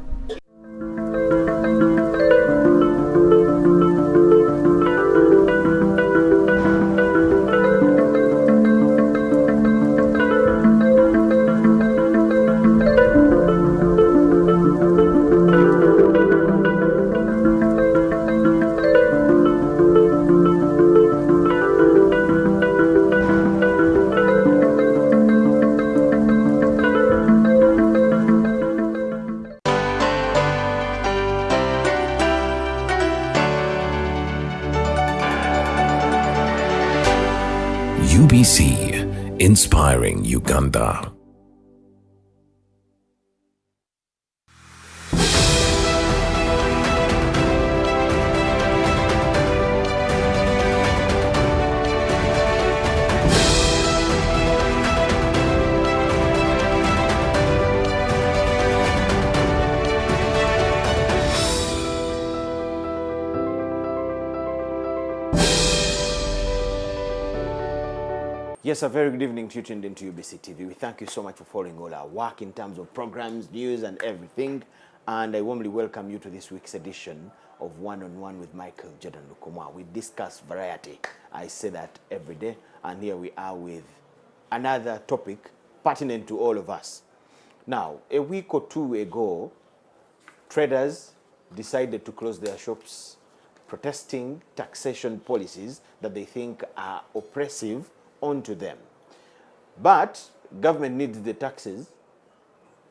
UBC, inspiring Uganda. Yes, a very good evening to you tuned into UBC TV. We thank you so much for following all our work in terms of programs, news and everything. And I warmly welcome you to this week's edition of One-on-One with Michael Jordan Lukoma. We discuss variety. I say that every day. And here we are with another topic pertinent to all of us. Now, a week or two ago, traders decided to close their shops, protesting taxation policies that they think are oppressive onto them. But government needs the taxes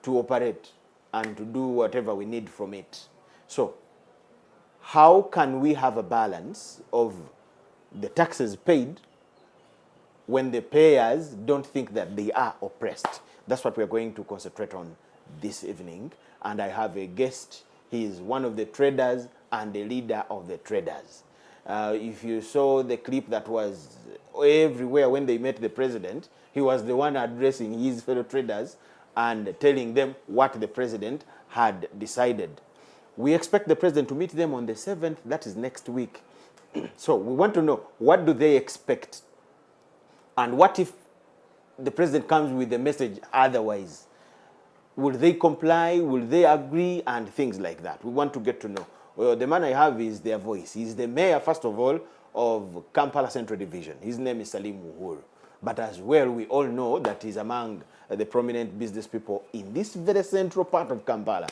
to operate and to do whatever we need from it. So how can we have a balance of the taxes paid when the payers don't think that they are oppressed? That's what we're going to concentrate on this evening. And I have a guest. He is one of the traders and the leader of the traders. If you saw the clip that was everywhere when they met the president, he was the one addressing his fellow traders and telling them what the president had decided. We expect the president to meet them on the 7th, that is next week. So we want to know, what do they expect? And what if the president comes with a message otherwise? Will they comply? Will they agree? And things like that. We want to get to know. Well, the man I have is their voice. He's the mayor, first of all, of Kampala Central Division. His name is Salim Uhuru. But as well, we all know that he's among the prominent business people in this very central part of Kampala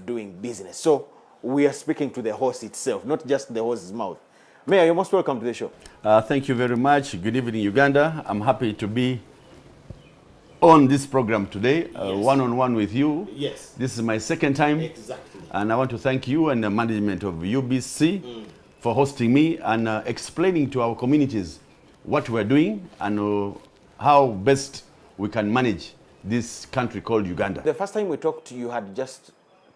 doing business. So we are speaking to the horse itself, not just the horse's mouth. Mayor, you're most welcome to the show. Thank you very much. Good evening, Uganda. I'm happy to be on this program today, one-on-one with you. Yes. This is my second time. Exactly. And I want to thank you and the management of UBC for hosting me and explaining to our communities what we're doing and how best we can manage this country called Uganda. The first time we talked, you had just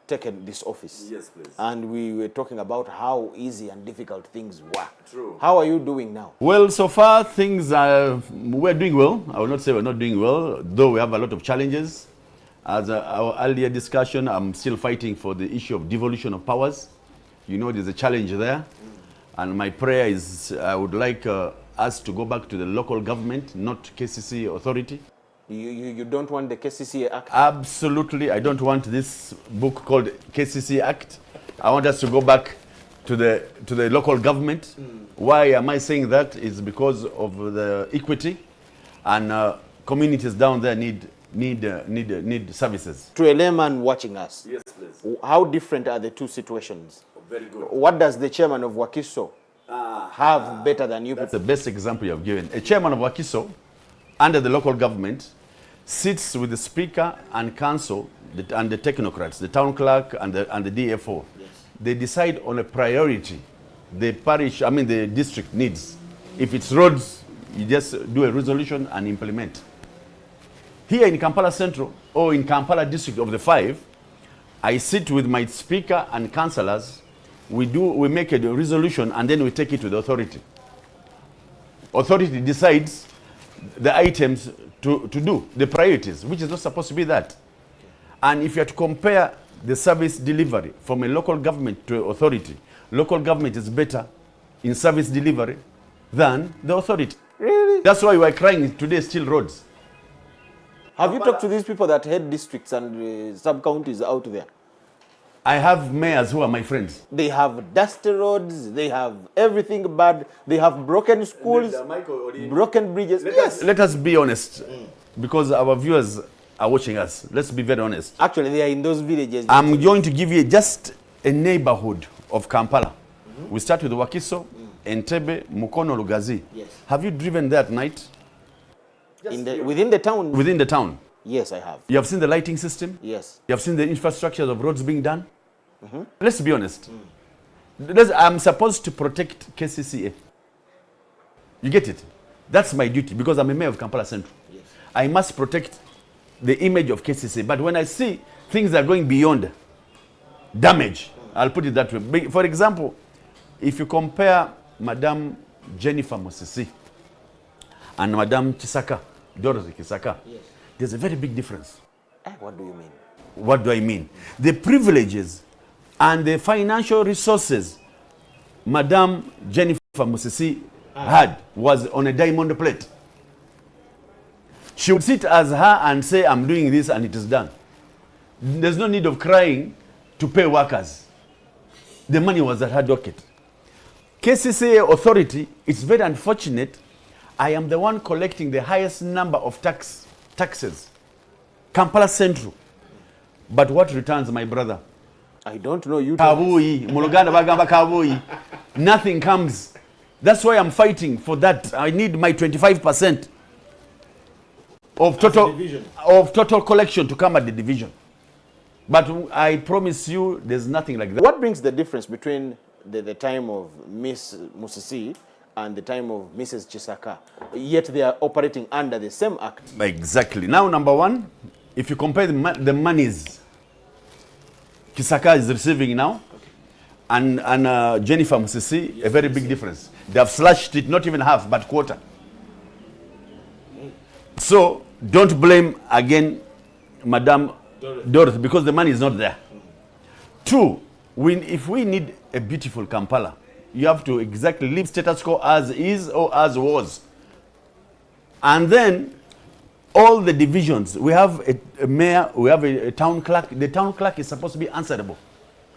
taken this office. Yes, please. And we were talking about how easy and difficult things were. True. How are you doing now? Well, so far things are, we're doing well. I will not say we're not doing well, though we have a lot of challenges. As our earlier discussion, I'm still fighting for the issue of devolution of powers. You know, there's a challenge there. And my prayer is I would like us to go back to the local government, not KCC authority. You don't want the KCC Act? Absolutely. I don't want this book called KCC Act. I want us to go back to the local government. Why am I saying that? Is because of the equity, and communities down there need services. To a layman watching us, yes, please. How different are the two situations? Very good. What does the chairman of Wakiso have better than you? That's the best example you have given. A chairman of Wakiso, under the local government, sits with the speaker and council and the technocrats, the town clerk and the DFO. Yes. They decide on a priority the the district needs. If it's roads, you just do a resolution and implement. Here in Kampala Central or in Kampala district of the 5, I sit with my speaker and councillors. We make a resolution and then we take it to the authority. Authority decides the items to do, the priorities, which is not supposed to be that. And if you have to compare the service delivery from a local government to authority, local government is better in service delivery than the authority. Really? That's why we are crying today still roads. Have you talked to these people that head districts and sub-counties out there? I have mayors who are my friends. They have dusty roads, they have everything bad, they have broken schools, broken bridges. Let us be honest, because our viewers are watching us. Let's be very honest. Actually, they are in those villages. I'm going to give you just a neighborhood of Kampala. We start with Wakiso, Entebbe, Mukono, Lugazi. Yes. Have you driven there at night? Within the town? Within the town. Yes, I have. You have seen the lighting system? Yes. You have seen the infrastructure of roads being done? Let's be honest. I'm supposed to protect KCCA. You get it? That's my duty because I'm a mayor of Kampala Central. Yes. I must protect the image of KCCA. But when I see things are going beyond damage, I'll put it that way. For example, if you compare Madame Jennifer Mosisi and Madame Chisaka, Dorothy Chisaka, yes, there's a very big difference. What do you mean? What do I mean? The privileges and the financial resources Madame Jennifer Musisi had was on a diamond plate. She would sit as her and say, I'm doing this and it is done. There's no need of crying to pay workers. The money was at her docket. KCCA authority, it's very unfortunate. I am the one collecting the highest number of taxes. Kampala Central. But what returns, my brother? I don't know. You Kabui, Muluganda bagamba kabui. Nothing comes. That's why I'm fighting for that. I need my 25% of total collection to come at the division. But I promise you, there's nothing like that. What brings the difference between the time of Miss Musisi and the time of Mrs. Chisaka? Yet they are operating under the same act. Exactly. Now, number one, if you compare the monies Chisaka is receiving now and Jennifer Musisi, a very big difference. They have slashed it, not even half, but quarter. So don't blame again Madam Dorothy, because the money is not there. Two, if we need a beautiful Kampala, you have to exactly leave status quo as is or as was. And then all the divisions, we have a mayor, we have a town clerk. The town clerk is supposed to be answerable.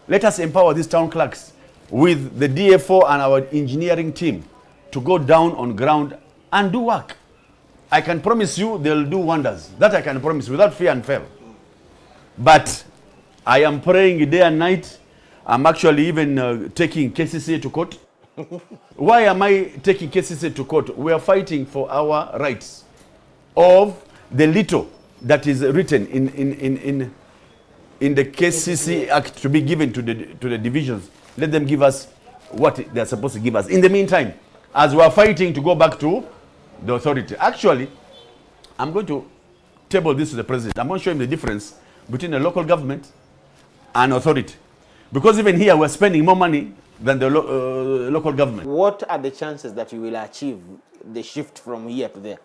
Let us empower these town clerks with the DFO and our engineering team to go down on ground and do work. I can promise you they'll do wonders. That I can promise without fear and favor. But I am praying day and night. I'm actually even taking KCCA to court. Why am I taking KCCA to court? We are fighting for our rights of the little that is written in the KCC Act to be given to the divisions. Let them give us what they're supposed to give us. In the meantime, as we are fighting to go back to the authority. Actually, I'm going to table this to the president. I'm going to show him the difference between a local government and authority. Because even here, we're spending more money than the local government. What are the chances that you will achieve the shift from here to there?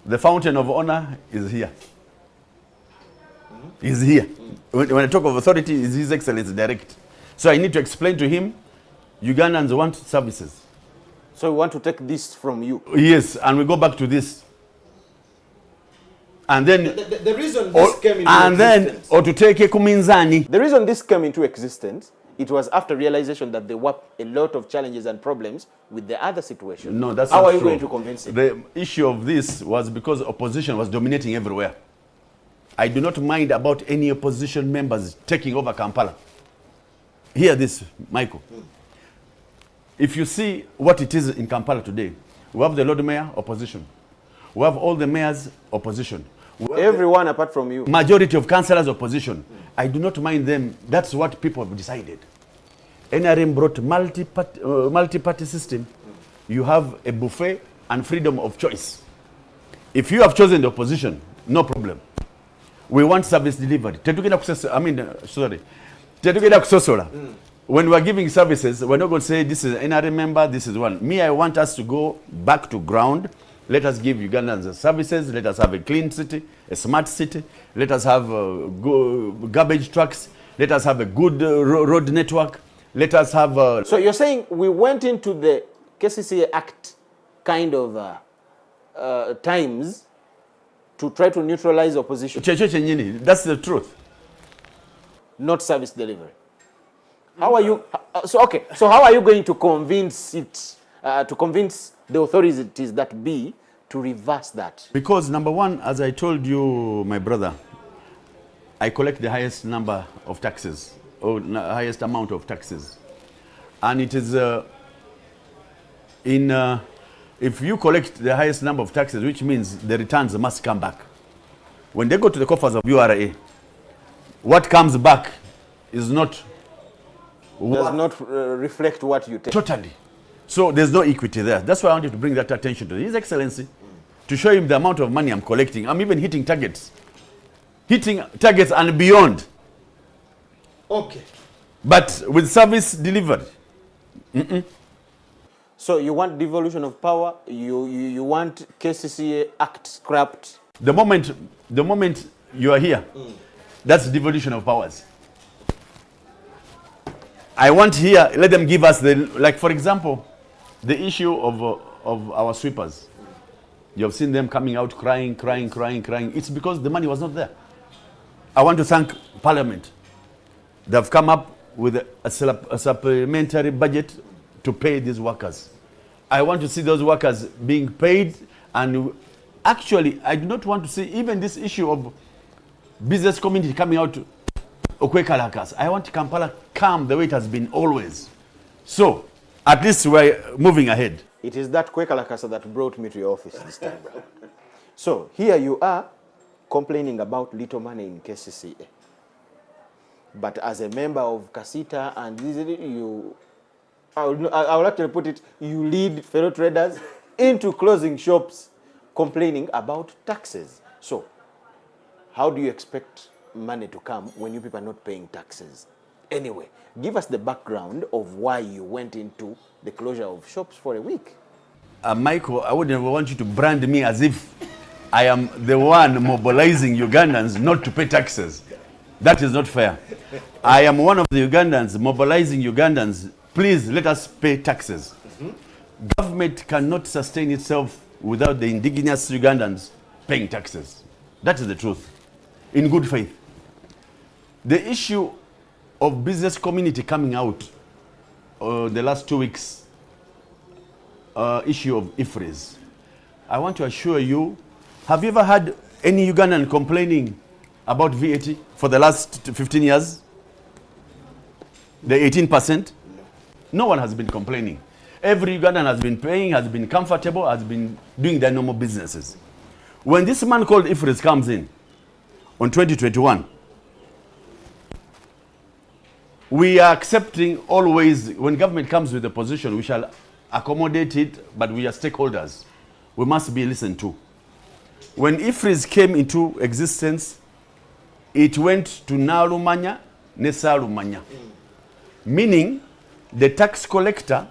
The fountain of honor is here. Is here. When I talk of authority, is His Excellency direct. So I need to explain to him, Ugandans want services. So we want to take this from you? Yes, and we go back to this. And then the reason this came into existence, or to take a kuminzani. The reason this came into existence, it was after realization that there were a lot of challenges and problems with the other situation. No, that's how not are you true. going to convince it? The issue of this was because opposition was dominating everywhere. I do not mind about any opposition members taking over Kampala. Hear this, Michael. If you see what it is in Kampala today, we have the Lord Mayor, opposition. We have all the mayors, opposition. Everyone apart from you. Majority of councillors, opposition. I do not mind them. That's what people have decided. NRM brought multi-party system. You have a buffet and freedom of choice. If you have chosen the opposition, no problem. We want service delivery. When we're giving services, we're not going to say this is an NRM member, this is one. Me, I want us to go back to ground. Let us give Ugandans services. Let us have a clean city, a smart city. Let us have garbage trucks. Let us have a good road network. Let us have... So you're saying we went into the KCCA Act kind of times to try to neutralize opposition? That's the truth. Not service delivery. How are you... So how are you going to convince it, to convince the authorities that be to reverse that? Because number one, as I told you, my brother, I collect the highest number of taxes, or highest amount of taxes. And it is if you collect the highest number of taxes, which means the returns must come back. When they go to the coffers of URA, what comes back is not... Does not reflect what you take. Totally. So there's no equity there. That's why I wanted to bring that attention to His Excellency, to show him the amount of money I'm collecting. I'm even hitting targets. Hitting targets and beyond. Okay. But with service delivered. So you want devolution of power, you want KCCA Act scrapped? The moment you are here, that's devolution of powers. I want here, let them give us like for example, the issue of our sweepers. You have seen them coming out crying. It's because the money was not there. I want to thank Parliament. They've come up with a supplementary budget to pay these workers. I want to see those workers being paid, and actually, I do not want to see even this issue of business community coming out Okwekalakas. I want Kampala calm the way it has been always. So, at least we're moving ahead. It is that Kwekalakasa that brought me to your office this time. So, here you are complaining about little money in KCCA. But as a member of Kasita, and I would like to put it, you lead fellow traders into closing shops, complaining about taxes. So, how do you expect money to come when you people are not paying taxes? Anyway, give us the background of why you went into the closure of shops for a week. Michael, I wouldn't want you to brand me as if I am the one mobilizing Ugandans not to pay taxes. That is not fair. I am one of the Ugandans mobilizing Ugandans. Please let us pay taxes. Government cannot sustain itself without the indigenous Ugandans paying taxes. That is the truth, in good faith. The issue of business community coming out the last 2 weeks, issue of Fisheries. I want to assure you, have you ever had any Ugandan complaining about VAT for the last 15 years? The 18%? No one has been complaining. Every Ugandan has been paying, has been comfortable, has been doing their normal businesses. When this man called Fisheries comes in on 2021, we are accepting always, when government comes with a position, we shall accommodate it, but we are stakeholders. We must be listened to. When Fisheries came into existence, it went to Nalumanya, Nesalumanya. Meaning, the tax collector,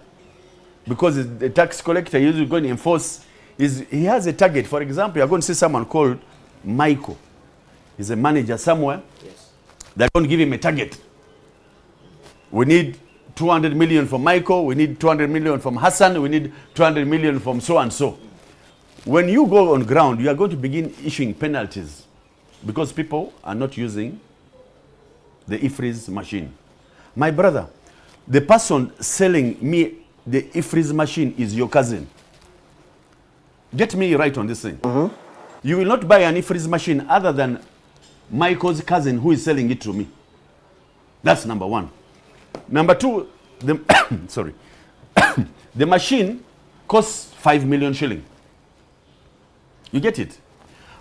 because the tax collector is going to enforce, he has a target. For example, you're going to see someone called Michael. He's a manager somewhere. Yes. They're going to give him a target. We need 200 million from Michael, we need 200 million from Hassan, we need 200 million from so and so. When you go on ground, you are going to begin issuing penalties because people are not using the Fisheries machine. My brother, the person selling me the Fisheries machine is your cousin. Get me right on this thing. You will not buy an Fisheries machine other than Michael's cousin who is selling it to me. That's number one. Number two, the the machine costs 5 million shilling. You get it?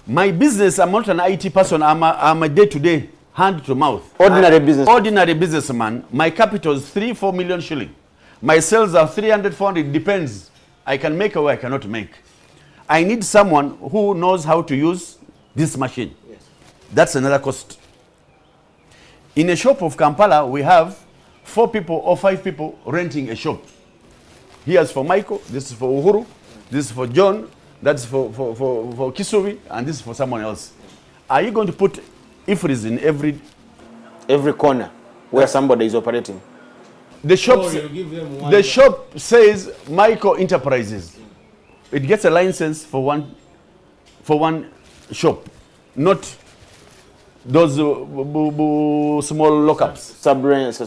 My business, I'm not an IT person, I'm a day-to-day, hand-to-mouth. Ordinary business. Ordinary businessman. My capital is 3-4 million shilling. My sales are 300, 400, depends. I can make or I cannot make. I need someone who knows how to use this machine. Yes. That's another cost. In a shop of Kampala, we have 4 people or 5 people renting a shop. Here's for Michael, this is for Uhuru, this is for John, that's for Kisubi, and this is for someone else. Are you going to put Fisheries in every corner where somebody is operating? The shop says Michael Enterprises. It gets a license for one shop, not those small lockups.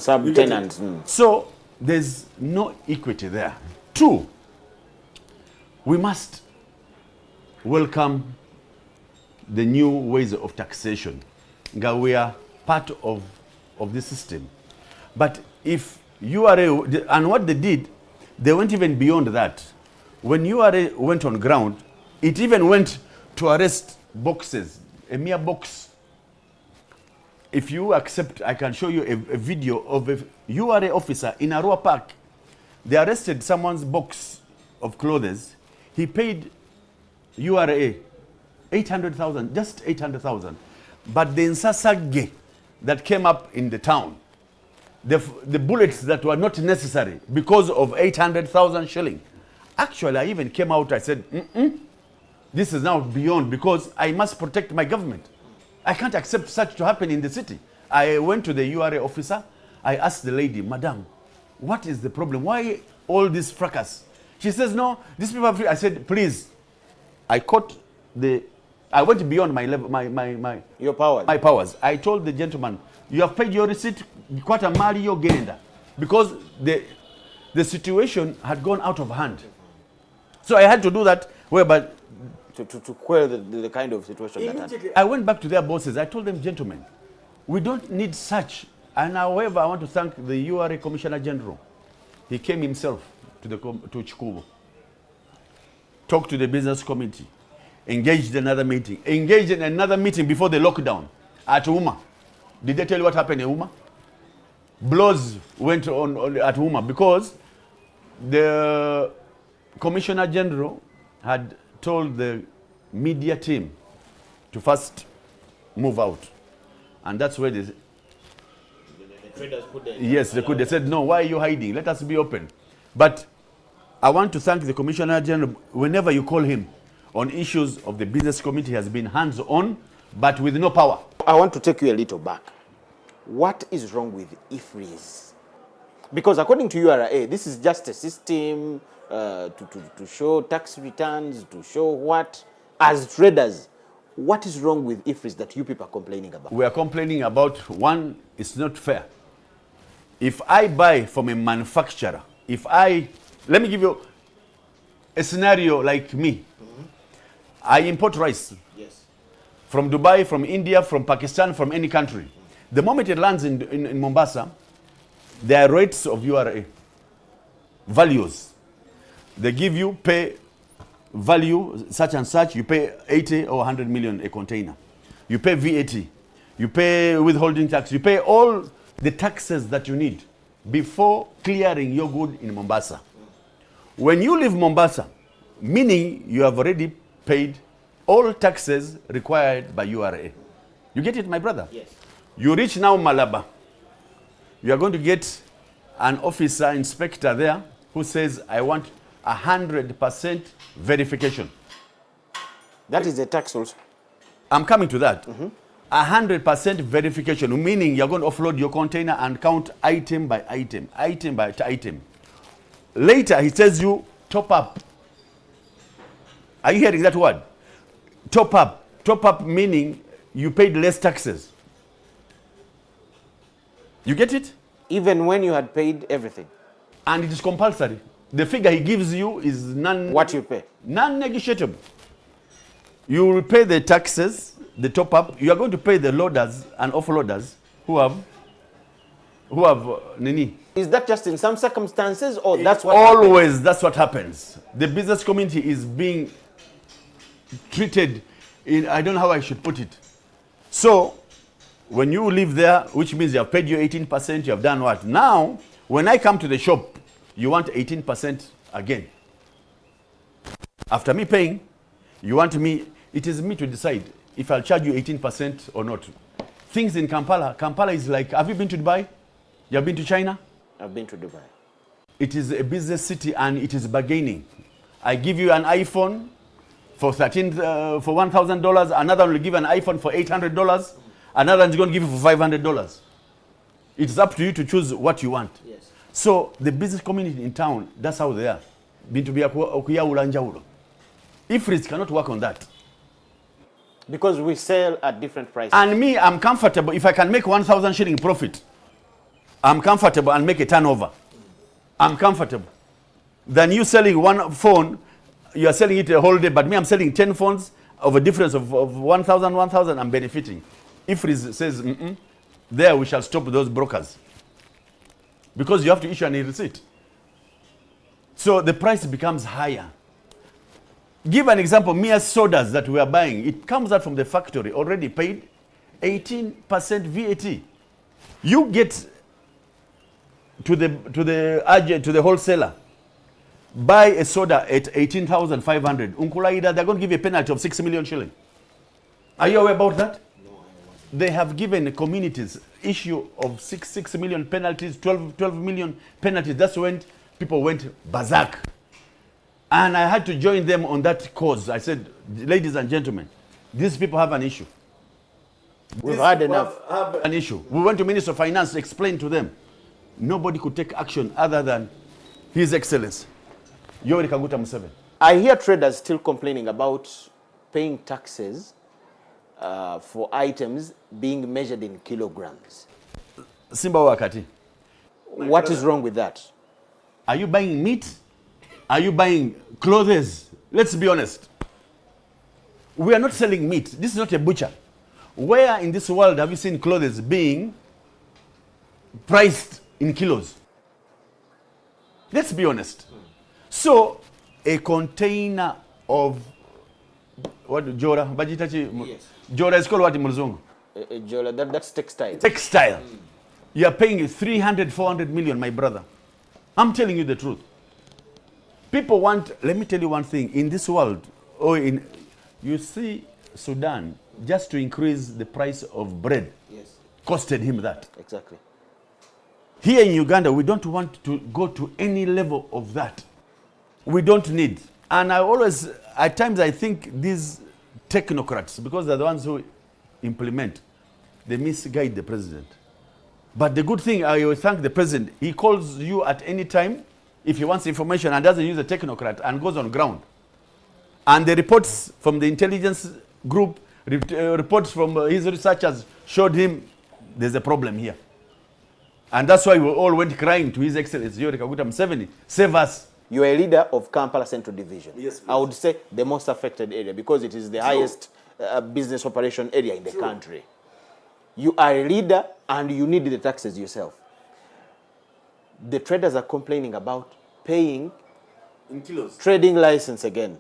Sub-tenants. So there's no equity there. 2, we must welcome the new ways of taxation. We are part of this system. But if URA, and what they did, they went even beyond that. When URA went on ground, it even went to arrest boxes, a mere box. If you accept, I can show you a video of a URA officer in Arua Park. They arrested someone's box of clothes. He paid URA 800,000, just 800,000. But the Nsasage that came up in the town, the bullets that were not necessary because of 800,000 shilling. Actually, I even came out, I said, this is now beyond, because I must protect my government. I can't accept such to happen in the city. I went to the URA officer. I asked the lady, Madam, what is the problem? Why all this fracas? She says, no, these people are free. I said, please. I went beyond my level, your powers. My powers. I told the gentleman, you have paid your receipt, kwata mali yo genda, because the situation had gone out of hand. So I had to do that, whereby to quell the kind of situation that had. I went back to their bosses. I told them, gentlemen, we don't need such. And however, I want to thank the URA Commissioner General. He came himself to Chikubo, talked to the business committee, engaged in another meeting before the lockdown at Uma. Did they tell you what happened in Uma? Blows went on at Uma because the Commissioner General had told the media team to first move out. And that's where the traders put their... Yes, they could. They said, no, why are you hiding? Let us be open. But I want to thank the Commissioner General. Whenever you call him on issues of the business community has been hands-on, but with no power. I want to take you a little back. What is wrong with IFRIS? Because according to URA, this is just a system to show tax returns, to show what, as traders, what is wrong with IFRIS that you people are complaining about? We are complaining about, one, it's not fair. If I buy from a manufacturer, let me give you a scenario like me. I import rice from Dubai, from India, from Pakistan, from any country. The moment it lands in Mombasa, there are rates of URA, values. They give you, pay value such and such, you pay 80 or 100 million a container. You pay VAT, you pay withholding tax, you pay all the taxes that you need before clearing your good in Mombasa. When you leave Mombasa, meaning you have already paid all taxes required by URA. You get it, my brother? Yes. You reach now Malaba. You are going to get an officer, inspector there who says, I want 100% verification. That is a tax also. I'm coming to that. 100% verification, meaning you're going to offload your container and count item by item, item by item. Later, he tells you, top up. Are you hearing that word? Top up. Top up meaning you paid less taxes. You get it? Even when you had paid everything. And it is compulsory. The figure he gives you is what you pay? Non-negotiable. You will pay the taxes, the top up. You are going to pay the loaders and offloaders who have nini. Is that just in some circumstances, or that's what always happens? That's what happens? The business community is being treated in, I don't know how I should put it. So when you live there, which means you have paid your 18%, you have done what? Now, when I come to the shop, you want 18% again. After me paying, you want me, it is me to decide if I'll charge you 18% or not. Things in Kampala, Kampala is like, have you been to Dubai? You have been to China? I've been to Dubai. It is a business city and it is bargaining. I give you an iPhone for $1,000, another will give an iPhone for $800, another is going to give you for $500. It's up to you to choose what you want. Yes. So the business community in town, that's how they are. IFRIS cannot work on that. Because we sell at different prices. And me, I'm comfortable. If I can make 1,000 shilling profit, I'm comfortable and make a turnover. I'm comfortable. Than you selling one phone, you are selling it a whole day, but me, I'm selling 10 phones of a difference of 1,000, I'm benefiting. IFRIS says, there we shall stop those brokers. Because you have to issue a receipt. So the price becomes higher. Give an example, mere sodas that we are buying, it comes out from the factory, already paid 18% VAT. You get to the agent, to the wholesaler, buy a soda at 18,500. Unkulaida, they're going to give you a penalty of 6 million shilling. Are you aware about that? No, they have given communities issue of 6 million penalties, 12 million penalties. That's when people went berserk. And I had to join them on that cause. I said, ladies and gentlemen, these people have an issue. We've had enough. Have an issue. We went to Minister of Finance to explain to them. Nobody could take action other than His Excellency, Yoweri Kaguta Museveni. I hear traders still complaining about paying taxes for items being measured in kilograms. Simba wakati. What is wrong with that? Are you buying meat? Are you buying clothes? Let's be honest. We are not selling meat. This is not a butcher. Where in this world have you seen clothes being priced in kilos? Let's be honest. So, a container of what Jora? Yes. Jora is called what in Mulzungu? Jora, that's textile. Textile. You are paying 300, 400 million, my brother. I'm telling you the truth. People want, let me tell you one thing, in this world, you see Sudan, just to increase the price of bread, costed him that. Exactly. Here in Uganda, we don't want to go to any level of that. We don't need. And I at times I think these technocrats, because they're the ones who implement, they misguide the president. But the good thing, I will thank the president. He calls you at any time if he wants information and doesn't use a technocrat and goes on ground. And the reports from the intelligence group, reports from his researchers showed him there's a problem here. And that's why we all went crying to His Excellency Yoweri Kaguta Museveni, save us. You are a leader of Kampala Central Division. Yes, please. I would say the most affected area because it is the highest business operation area in the country. You are a leader and you need the taxes yourself. The traders are complaining about paying in kilos. Trading license again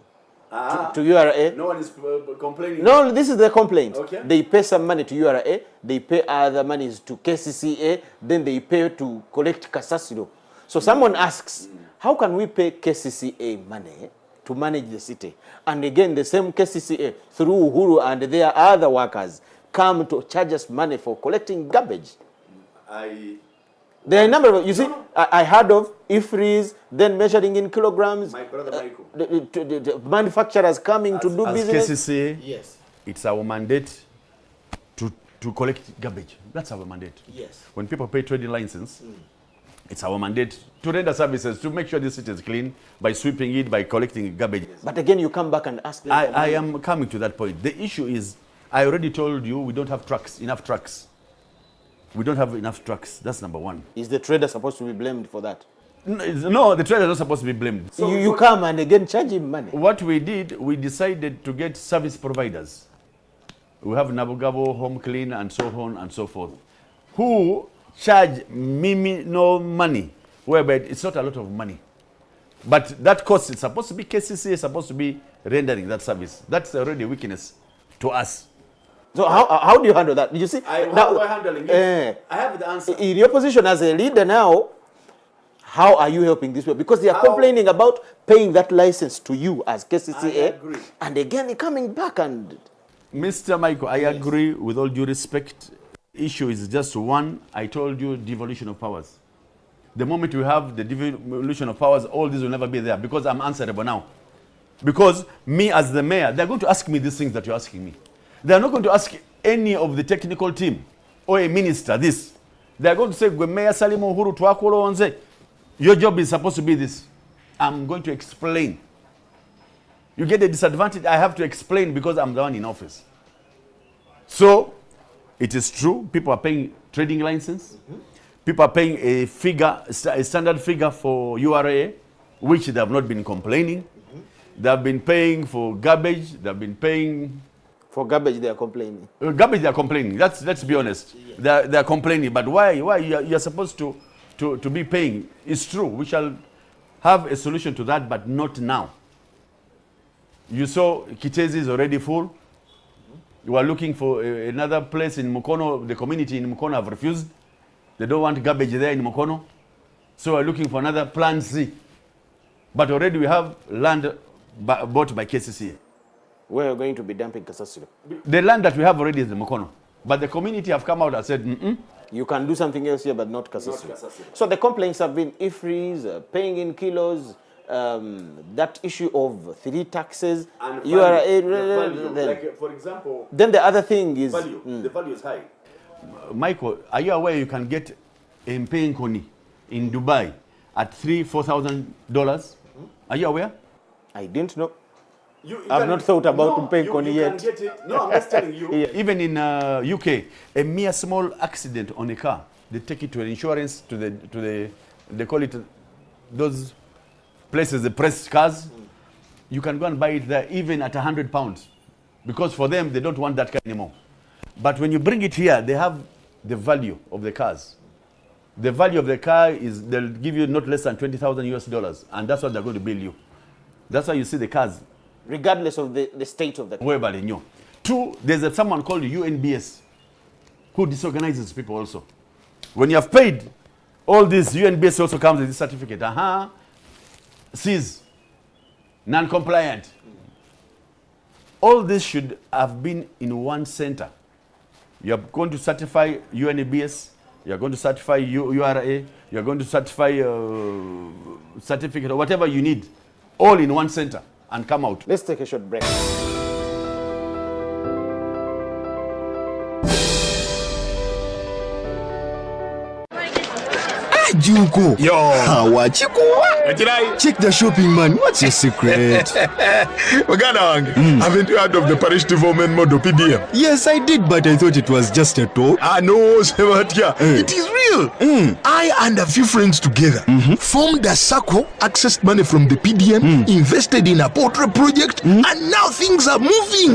to URA. No one is complaining. No, this is the complaint. Okay. They pay some money to URA, they pay other monies to KCCA, then they pay to collect Kasasiro. So someone asks, how can we pay KCCA money to manage the city? And again, the same KCCA through Uhuru and their other workers come to charge us money for collecting garbage. There are a number of, you see, I heard of Fisheries, then measuring in kilograms. My brother Michael. The manufacturers coming to do business. As KCCA, yes. It's our mandate to collect garbage. That's our mandate. Yes. When people pay trading license, it's our mandate to render services, to make sure the city is clean by sweeping it, by collecting garbage. But again, you come back and ask them. I am coming to that point. The issue is, I already told you we don't have trucks, enough trucks. We don't have enough trucks. That's number one. Is the trader supposed to be blamed for that? No, the trader is not supposed to be blamed. So you come and again charge him money. What we did, we decided to get service providers. We have Nabugabo, Home Clean, and so on and so forth, who charge no money, whereby it's not a lot of money. But that cost is supposed to be KCCA, is supposed to be rendering that service. That's already a weakness to us. So how do you handle that? Did you see? How do I handle it? I have the answer. In your position as a leader now, how are you helping this way? Because they are complaining about paying that license to you as KCCA. I agree. And again, coming back and... Mr. Michael, I agree with all due respect. Issue is just one. I told you, devolution of powers. The moment we have the devolution of powers, all this will never be there because I'm answerable now. Because me as the mayor, they're going to ask me these things that you're asking me. They're not going to ask any of the technical team or a minister this. They're going to say, Mayor Salim Uhuru Twakolonze, your job is supposed to be this. I'm going to explain. You get the disadvantage, I have to explain because I'm the one in office. So, it is true, people are paying trading license. People are paying a figure, a standard figure for URA, which they have not been complaining. They have been paying for garbage, they have been paying... For garbage, they are complaining. Garbage, they are complaining. Let's be honest. They are complaining. But why you're supposed to be paying? It's true. We shall have a solution to that, but not now. You saw Kitezi is already full. You are looking for another place in Mukono. The community in Mukono have refused. They don't want garbage there in Mukono. So we're looking for another plan C. But already we have land bought by KCCA. Where are going to be dumping Kasasiro? The land that we have already is in Mukono. But the community have come out and said, You can do something else here, but not Kasasiro. So the complaints have been Fisheries, paying in kilos, that issue of 3 taxes. And you are like, for example, then the other thing is value. The value is high. Michael, are you aware you can get a Mpenkoni in Dubai at $3,000-$4,000? Are you aware? I didn't know. I've not thought about Mpenkoni yet. Can get it. No, I'm just telling you. Yeah. Even in UK, a mere small accident on a car, they take it to an insurance, to the they call it those places, the pressed cars. You can go and buy it there even at £100, because for them they don't want that car anymore. But when you bring it here, they have the value of the cars. The value of the car is, they'll give you not less than $20,000 and that's what they're going to bill you. That's why you see the cars. Regardless of the state of the car. Whereby, no. 2, there's someone called UNBS who disorganizes people also. When you have paid all this, UNBS also comes with this certificate. Seize, non-compliant. All this should have been in one center. You are going to certify UNBS, you are going to certify URA, you are going to certify certificate or whatever you need, all in one center. and come out. Let's take a short break. Juko. Yo. Check the shopping, man. What's your secret? Haven't you heard of the parish development model PDM? Yes, I did, but I thought it was just a talk. No, Sebatia. It is real. I and a few friends together formed a circle, accessed money from the PDM, invested in a portrait project, and now things are moving.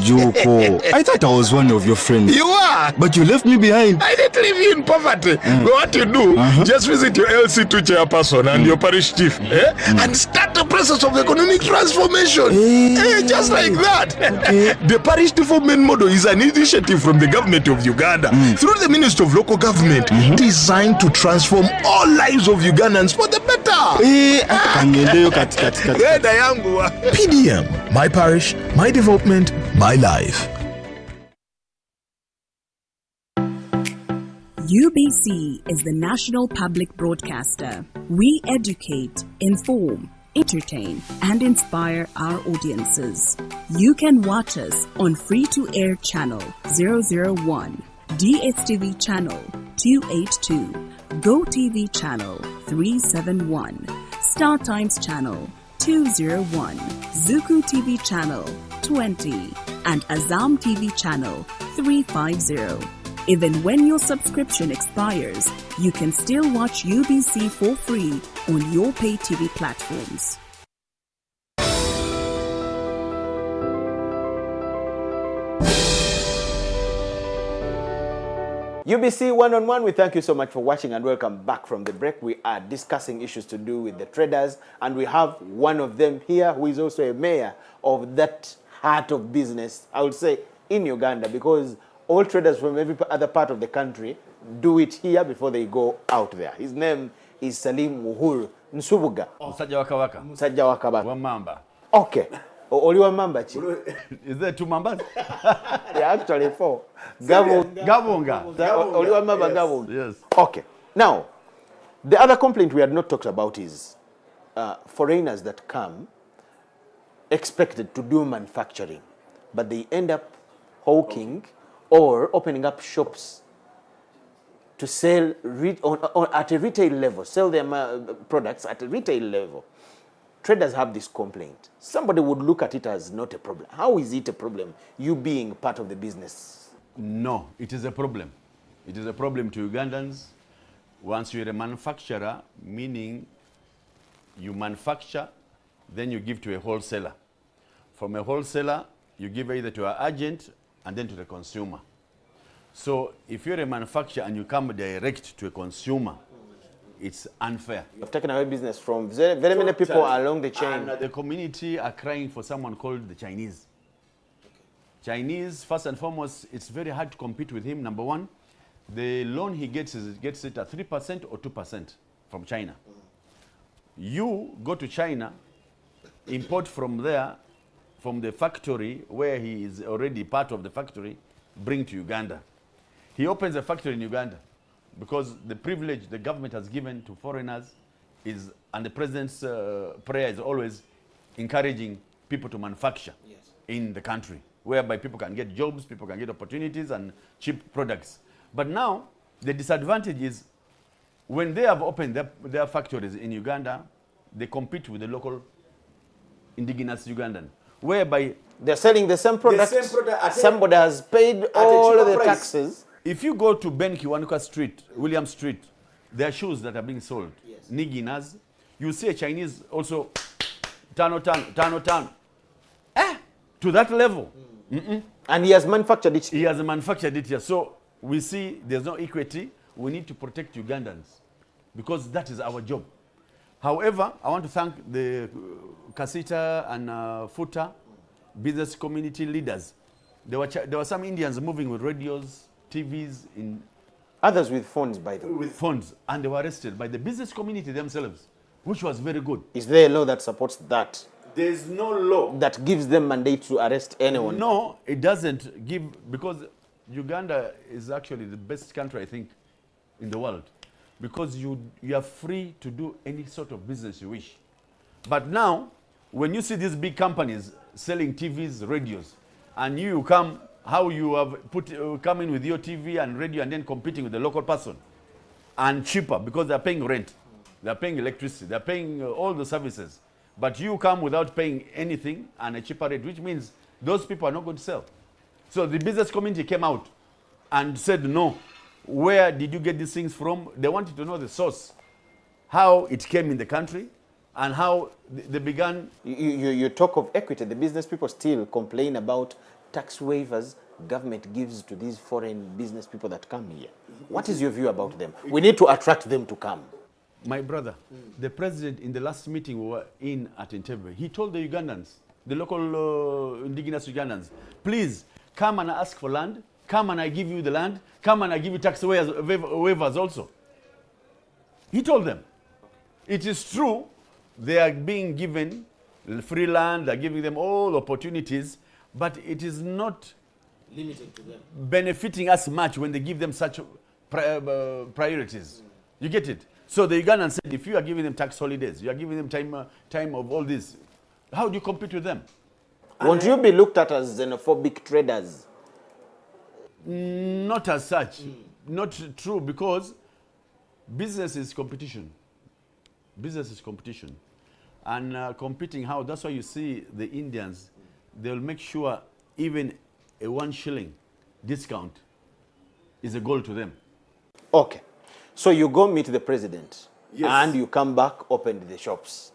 Juko. I thought I was one of your friends. You are. But you left me behind. I didn't leave you in poverty. What you do, just visit your LC2 chairperson and your parish chief and start the process of economic transformation. Just like that. The parish development model is an initiative from the government of Uganda through the Ministry of Local Government designed to transform all lives of Ugandans for the better. PDM, my parish, my development, my life. UBC is the national public broadcaster. We educate, inform, entertain, and inspire our audiences. You can watch us on free-to-air channel 001, DSTV channel 282, GoTV channel 371, Star Times channel 201, Zuku TV channel 20, and Azam TV channel 350. Even when your subscription expires, you can still watch UBC for free on your pay TV platforms. UBC One-on-One, we thank you so much for watching and welcome back from the break. We are discussing issues to do with the traders, and we have one of them here who is also a mayor of that heart of business, I would say, in Uganda, because all traders from every other part of the country do it here before they go out there. His name is Salim Uhuru Nsubuga. Musajja wa Kabaka. Musajja wa Kabaka. Wa Mamba. Okay. Oli wa Mamba chi? Is there two Mambas? There are actually four. Gabunga. Oli wa Mamba Gabunga. Yes. Okay. Now, the other complaint we had not talked about is foreigners that come expected to do manufacturing, but they end up hawking or opening up shops to sell at a retail level, sell their products at a retail level. Traders have this complaint. Somebody would look at it as not a problem. How is it a problem, you being part of the business? No, it is a problem. It is a problem to Ugandans. Once you're a manufacturer, meaning you manufacture, then you give to a wholesaler. From a wholesaler, you give either to an agent and then to the consumer. So if you're a manufacturer and you come direct to a consumer, it's unfair. You've taken away business from very many people along the chain. And the community are crying for someone called the Chinese. Chinese, first and foremost, it's very hard to compete with him. Number one, the loan he gets it at 3% or 2% from China. You go to China, import from there, from the factory where he is already part of the factory, bring to Uganda. He opens a factory in Uganda because the privilege the government has given to foreigners is, and the president's prayer is always encouraging people to manufacture in the country, whereby people can get jobs, people can get opportunities and cheap products. But now, the disadvantage is when they have opened their factories in Uganda, they compete with the local indigenous Ugandan, whereby they're selling the same product. Somebody has paid all the taxes. If you go to Ben Kiwanuka Street, William Street, there are shoes that are being sold. Niginas. You see a Chinese also, tano. To that level. And he has manufactured it. He has manufactured it here. So we see there's no equity. We need to protect Ugandans because that is our job. However, I want to thank the Kasita and Futa business community leaders. There were some Indians moving with radios, TVs, in others with phones, by the way. With phones, and they were arrested by the business community themselves, which was very good. Is there a law that supports that? There is no law that gives them mandate to arrest anyone. No, it doesn't give, because Uganda is actually the best country, I think, in the world, because you are free to do any sort of business you wish. But now, when you see these big companies selling TVs, radios, and you come, how you have come in with your TV and radio and then competing with the local person, and cheaper because they're paying rent, they're paying electricity, they're paying all the services. But you come without paying anything and a cheaper rate, which means those people are not going to sell. So the business community came out and said, no, where did you get these things from? They wanted to know the source, how it came in the country, and how they began. You talk of equity. The business people still complain about tax waivers government gives to these foreign business people that come here. What is your view about them? We need to attract them to come. My brother, the president in the last meeting we were in at Entebbe, he told the Ugandans, the local indigenous Ugandans, please come and ask for land, come and I give you the land, come and I give you tax waivers also. He told them. It is true, they are being given free land, they're giving them all opportunities, but it is not Limited to them. Benefiting us much when they give them such priorities. You get it? So the Ugandans said, if you are giving them tax holidays, you are giving them time of all this, how do you compete with them? Won't you be looked at as xenophobic traders? Not as such. Not true, because business is competition. Business is competition. And competing how? That's why you see the Indians, they'll make sure even a 1 shilling discount is a goal to them. Okay. So you go meet the president, yes, and you come back, opened the shops.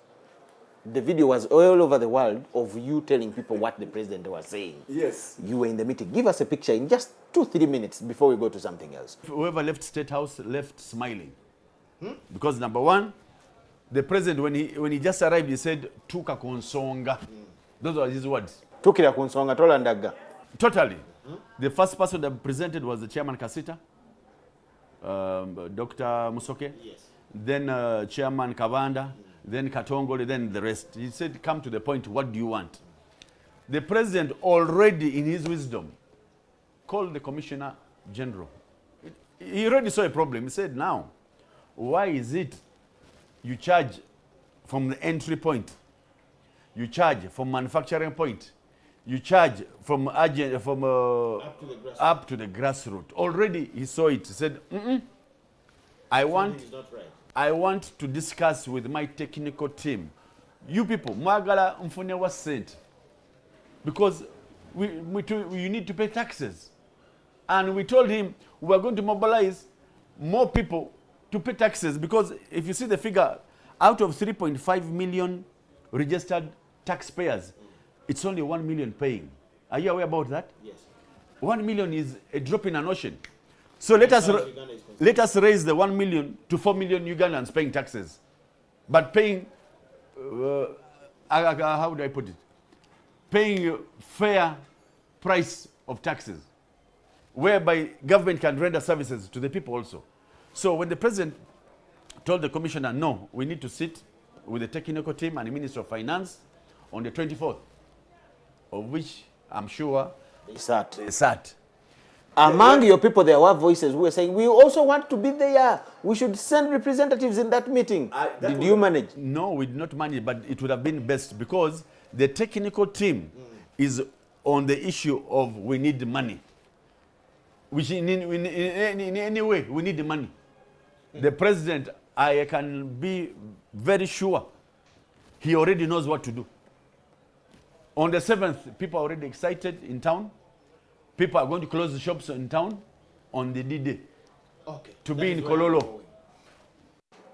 The video was all over the world of you telling people what the president was saying. Yes. You were in the meeting. Give us a picture in just 2-3 minutes before we go to something else. Whoever left State House left smiling. Because number one, the president, when he just arrived, he said, Tuka konsonga. Those are his words. Tukira konsonga tolandaga. Totally. The first person that presented was the chairman Kasita, Dr. Musoke, yes, then Chairman Kavanda, then Katongole, then the rest. He said, come to the point, what do you want? The president already, in his wisdom, called the Commissioner General. He already saw a problem. He said, now, why is it you charge from the entry point, you charge from manufacturing point, you charge from up to the grassroots. Already he saw it. He said, I want to discuss with my technical team. You people, mwagala mfune wa sent. Because you need to pay taxes. And we told him we are going to mobilize more people to pay taxes, because if you see the figure, out of 3.5 million registered taxpayers, it's only 1 million paying. Are you aware about that? Yes. 1 million is a drop in an ocean. So let us raise the 1 million to 4 million Ugandans paying taxes. But paying, how do I put it? Paying fair price of taxes, whereby government can render services to the people also. So when the president told the commissioner, no, we need to sit with the technical team and the Minister of Finance on the 24th, of which I'm sure they sat. Among your people, there were voices who were saying, we also want to be there. We should send representatives in that meeting. Did you manage? No, we did not manage, but it would have been best, because the technical team is on the issue of we need money. Which in any way, we need the money. The president, I can be very sure, he already knows what to do. On the 7th, people are already excited in town. People are going to close the shops in town on the D-Day. Okay. To be in Kololo.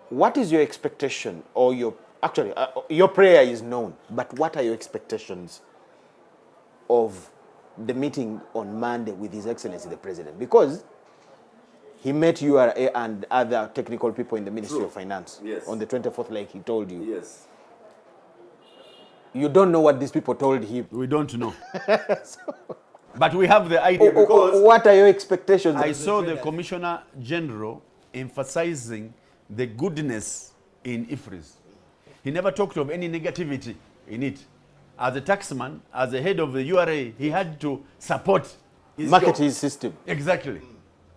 What is your expectation, or your prayer is known, but what are your expectations of the meeting on Monday with His Excellency the President? Because he met URA and other technical people in the Ministry of Finance on the 24th, like he told you. Yes. You don't know what these people told him. We don't know. But we have the idea, because what are your expectations? I saw the Commissioner General emphasizing the goodness in Fisheries. He never talked of any negativity in it. As a taxman, as a head of the URA, he had to support his system. Exactly.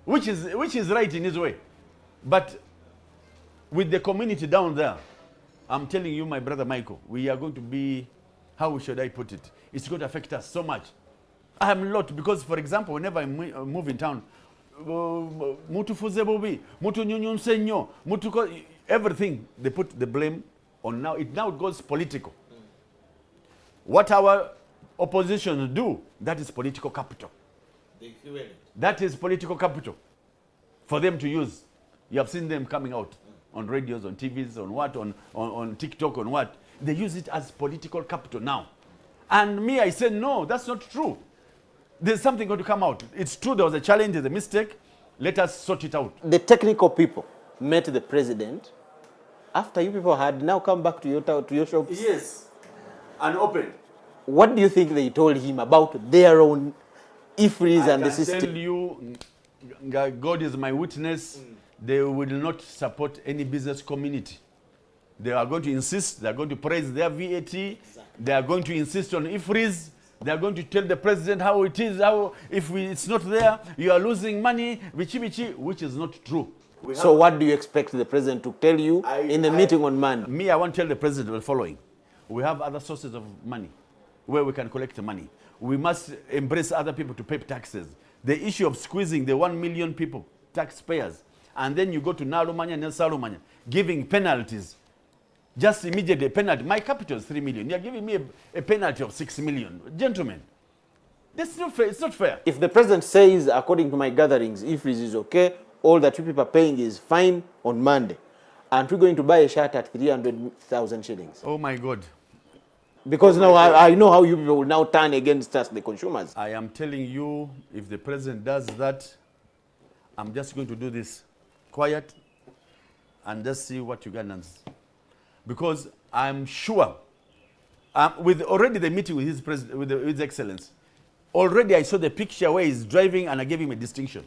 Which is right in his way. But with the community down there, I'm telling you, my brother Michael, we are going to be how should I put it? It's going to affect us so much. I am lot because, for example, whenever I move in town, mutu fuze bubi, mutu nyunyunse nyo, everything they put the blame on now. It now goes political. What our opposition do, that is political capital. They fuel it. That is political capital for them to use. You have seen them coming out on radios, on TVs, on what, on TikTok, on what. They use it as political capital now. And me, I said, no, that's not true. There's something going to come out. It's true there was a challenge, there's a mistake. Let us sort it out. The technical people met the president after you people had now come back to your shops. Yes, and opened. What do you think they told him about their own IFRIs and the system? I can tell you, God is my witness, they will not support any business community. They are going to insist, they are going to praise their VAT, they are going to insist on IFRIs, they are going to tell the president how it is, how if it's not there, you are losing money, which is not true. So what do you expect the president to tell you in the meeting on Monday? Me, I want to tell the president the following. We have other sources of money where we can collect the money. We must embrace other people to pay taxes. The issue of squeezing the 1 million people, taxpayers, and then you go to Nalumanya and Salumanya, giving penalties. Just immediately penalty. My capital is 3 million. You're giving me a penalty of 6 million. Gentlemen, that's not fair. It's not fair. If the president says, according to my gatherings, IFRIs is okay, all that you people are paying is fine on Monday, aren't we going to buy a shirt at 300,000 shillings? Oh my God. Because now I know how you people will now turn against us, the consumers. I am telling you, if the president does that, I'm just going to do this quiet and just see what Ugandans. Because I'm sure, with already the meeting with his president, with His Excellency, already I saw the picture where he's driving and I gave him a distinction.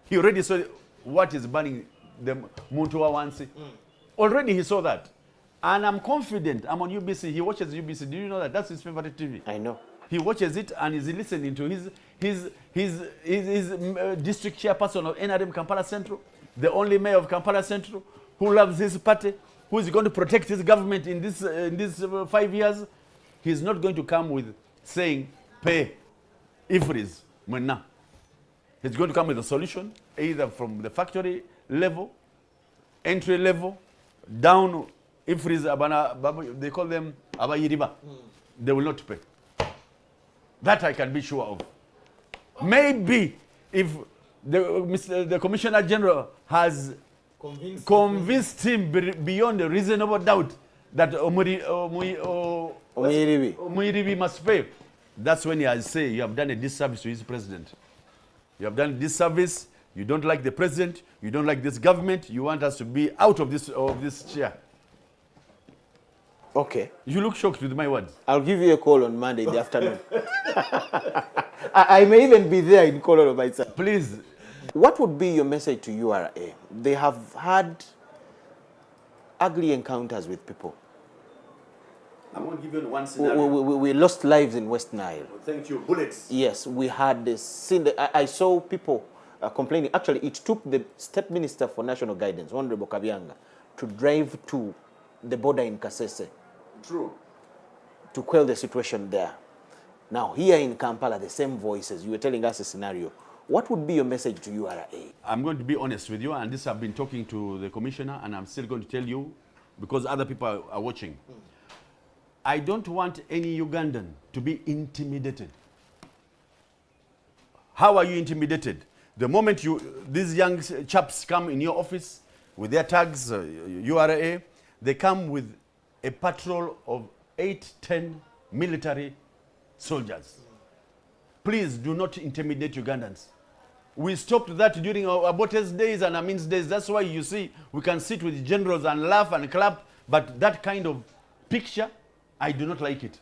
He already saw what is burning the Muntua Wansi. Already he saw that. And I'm confident, I'm on UBC, he watches UBC. Do you know that? That's his favorite TV. I know. He watches it and is listening to his district chairperson of NRM Kampala Central, the only mayor of Kampala Central, who loves his party, who is going to protect his government in this 5 years. He's not going to come with saying, pay IFRIs. He's going to come with a solution, either from the factory level, entry level, down IFRIs, they call them Abayiriba. They will not pay. That I can be sure of. Maybe if the Commissioner General has convinced him beyond a reasonable doubt that Omuyiribi must pay. That's when he has said, you have done a disservice to his president. You have done a disservice. You don't like the president. You don't like this government. You want us to be out of this chair. Okay. You look shocked with my words. I'll give you a call on Monday in the afternoon. I may even be there in Colorado myself. Please. What would be your message to URA? They have had ugly encounters with people. I'm going to give you one scenario. We lost lives in West Nile. Thank you. Bullets. Yes, we had this scene. I saw people complaining. Actually, it took the State Minister for National Guidance, Honorable Kabyanga, to drive to the border in Kasese. True. To quell the situation there. Now, here in Kampala, the same voices. You were telling us a scenario. What would be your message to URA? I'm going to be honest with you, and this I've been talking to the commissioner, and I'm still going to tell you, because other people are watching. I don't want any Ugandan to be intimidated. How are you intimidated? The moment these young chaps come in your office with their tags, URA, they come with a patrol of 8-10 military soldiers. Please do not intimidate Ugandans. We stopped that during our Abote's days and Amin's days. That's why you see we can sit with generals and laugh and clap, but that kind of picture, I do not like it.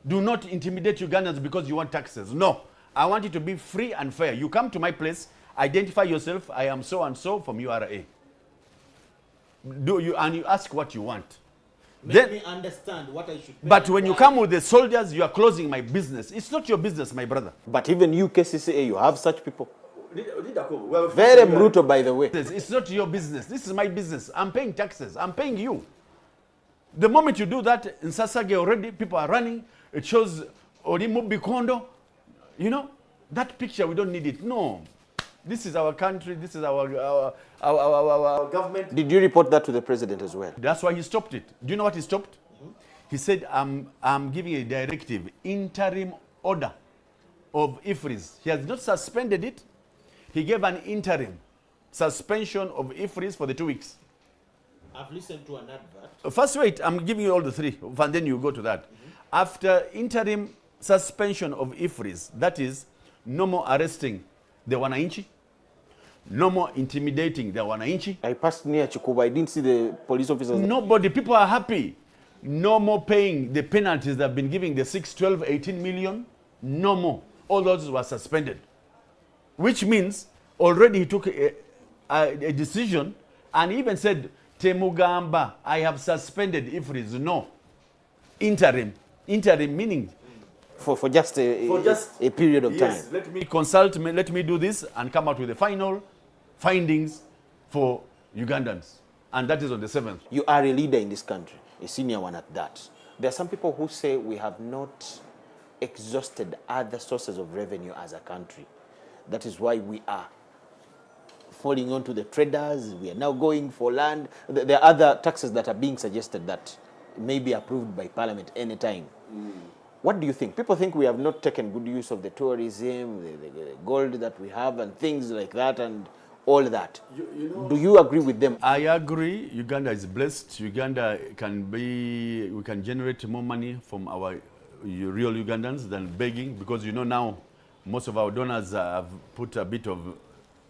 Do not intimidate Ugandans because you want taxes. No, I want you to be free and fair. You come to my place, identify yourself, I am so and so from URA. And you ask what you want. Let me understand what I should pay. But when you come with the soldiers, you are closing my business. It's not your business, my brother. But even you, KCCA, you have such people. Very brutal, by the way. It's not your business. This is my business. I'm paying taxes. I'm paying you. The moment you do that, in Sasage already, people are running. It shows Onimu Bikondo. You know, that picture, we don't need it. No. This is our country. This is our government. Did you report that to the president as well? That's why he stopped it. Do you know what he stopped? He said, I'm giving a directive, interim order of Fisheries. He has not suspended it. He gave an interim suspension of Fisheries for the 2 weeks. I've listened to an advert. First, wait, I'm giving you all the three, and then you go to that. After interim suspension of Fisheries, that is, no more arresting the Wananchi, no more intimidating the Wananchi. I passed near Chukuba. I didn't see the police officers. Nobody, people are happy. No more paying the penalties that have been giving the 6, 12, 18 million. No more. All those were suspended. Which means already he took a decision and even said, Temugamba, I have suspended Fisheries. No. Interim. Interim meaning? For just a period of time. Let me consult, let me do this and come out with the final findings for Ugandans. And that is on the 7th. You are a leader in this country, a senior one at that. There are some people who say we have not exhausted other sources of revenue as a country. That is why we are falling onto the traders. We are now going for land. There are other taxes that are being suggested that may be approved by Parliament anytime. What do you think? People think we have not taken good use of the tourism, the gold that we have and things like that and all that. Do you agree with them? I agree. Uganda is blessed. Uganda we can generate more money from our real Ugandans than begging, because you know now most of our donors have put a bit of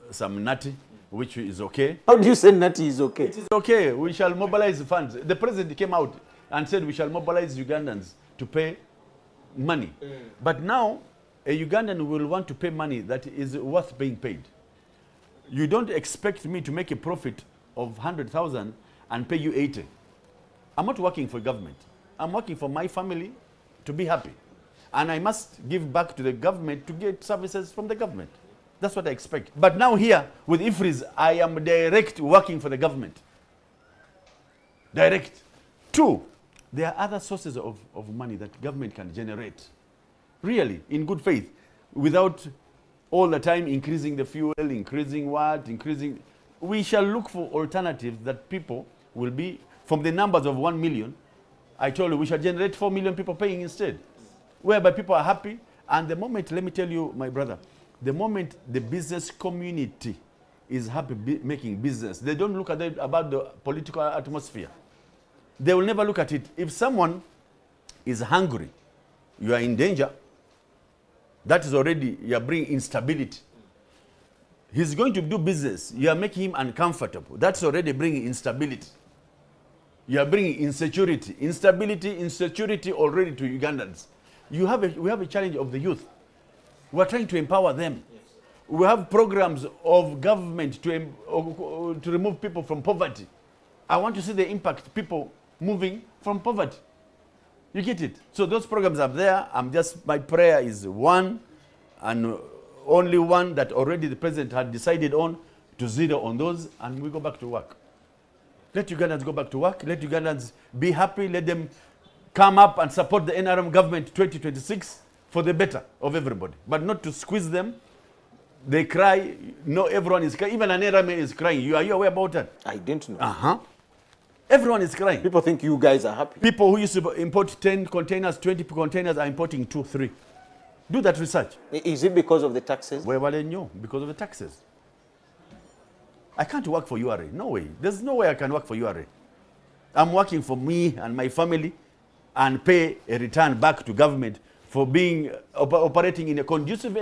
some nutty, which is okay. How do you say nutty is okay? It is okay. We shall mobilize funds. The president came out and said we shall mobilize Ugandans to pay money. But now a Ugandan will want to pay money that is worth being paid. You don't expect me to make a profit of 100,000 and pay you 80. I'm not working for government. I'm working for my family to be happy. And I must give back to the government to get services from the government. That's what I expect. But now here with Fisheries, I am direct working for the government. Direct. 2, there are other sources of money that government can generate. Really, in good faith, without all the time increasing the fuel, increasing what, increasing. We shall look for alternatives that people will be, from the numbers of 1 million, I told you we shall generate 4 million people paying instead, whereby people are happy. And the moment, let me tell you, my brother, the moment the business community is happy making business, they don't look at about the political atmosphere. They will never look at it. If someone is hungry, you are in danger. That is already, you are bringing instability. He's going to do business. You are making him uncomfortable. That's already bringing instability. You are bringing insecurity. Instability, insecurity already to Ugandans. We have a challenge of the youth. We are trying to empower them. Yes. We have programs of government to remove people from poverty. I want to see the impact, people moving from poverty. You get it? So those programs are there. My prayer is one and only one that already the president had decided on, to zero on those, and we go back to work. Let Ugandans go back to work. Let Ugandans be happy. Let them come up and support the NRM government 2026 for the better of everybody, but not to squeeze them. They cry. No, everyone is crying. Even an NRM is crying. Are you aware about that? I didn't know. Everyone is crying. People think you guys are happy. People who used to import 10 containers, 20 containers are importing 2, 3. Do that research. Is it because of the taxes? Well, no, because of the taxes. I can't work for URA. No way. There's no way I can work for URA. I'm working for me and my family and pay a return back to government for being operating in a conducive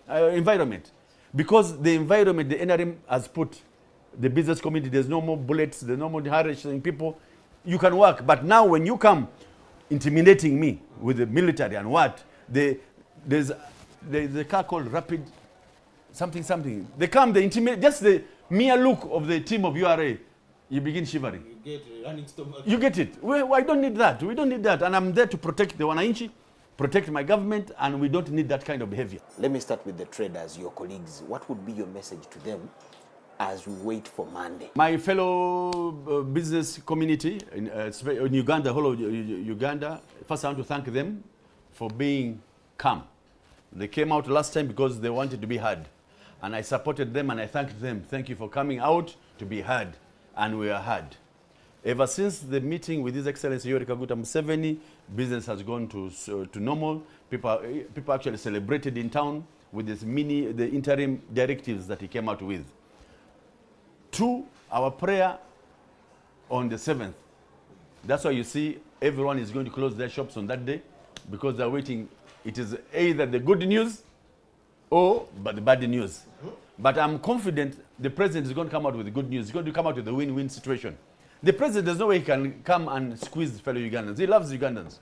environment. Because the environment the NRM has put the business community, there's no more bullets, there's no more harassing people. You can work. But now when you come intimidating me with the military and what, there's a car called Rapid something. They come, they intimidate, just the mere look of the team of URA, you begin shivering. You get a running stomach. You get it. I don't need that. We don't need that. And I'm there to protect the Wananchi, protect my government, and we don't need that kind of behavior. Let me start with the traders, your colleagues. What would be your message to them as we wait for Monday? My fellow business community in Uganda, whole of Uganda, first I want to thank them for being calm. They came out last time because they wanted to be heard. And I supported them and I thanked them. Thank you for coming out to be heard. And we are heard. Ever since the meeting with His Excellency Yoweri Kaguta Museveni, business has gone to normal. People actually celebrated in town with the interim directives that he came out with. 2, our prayer on the 7th. That's why you see everyone is going to close their shops on that day because they're waiting. It is either the good news or the bad news. But I'm confident the president is going to come out with the good news. He's going to come out with a win-win situation. The president, there's no way he can come and squeeze fellow Ugandans. He loves Ugandans.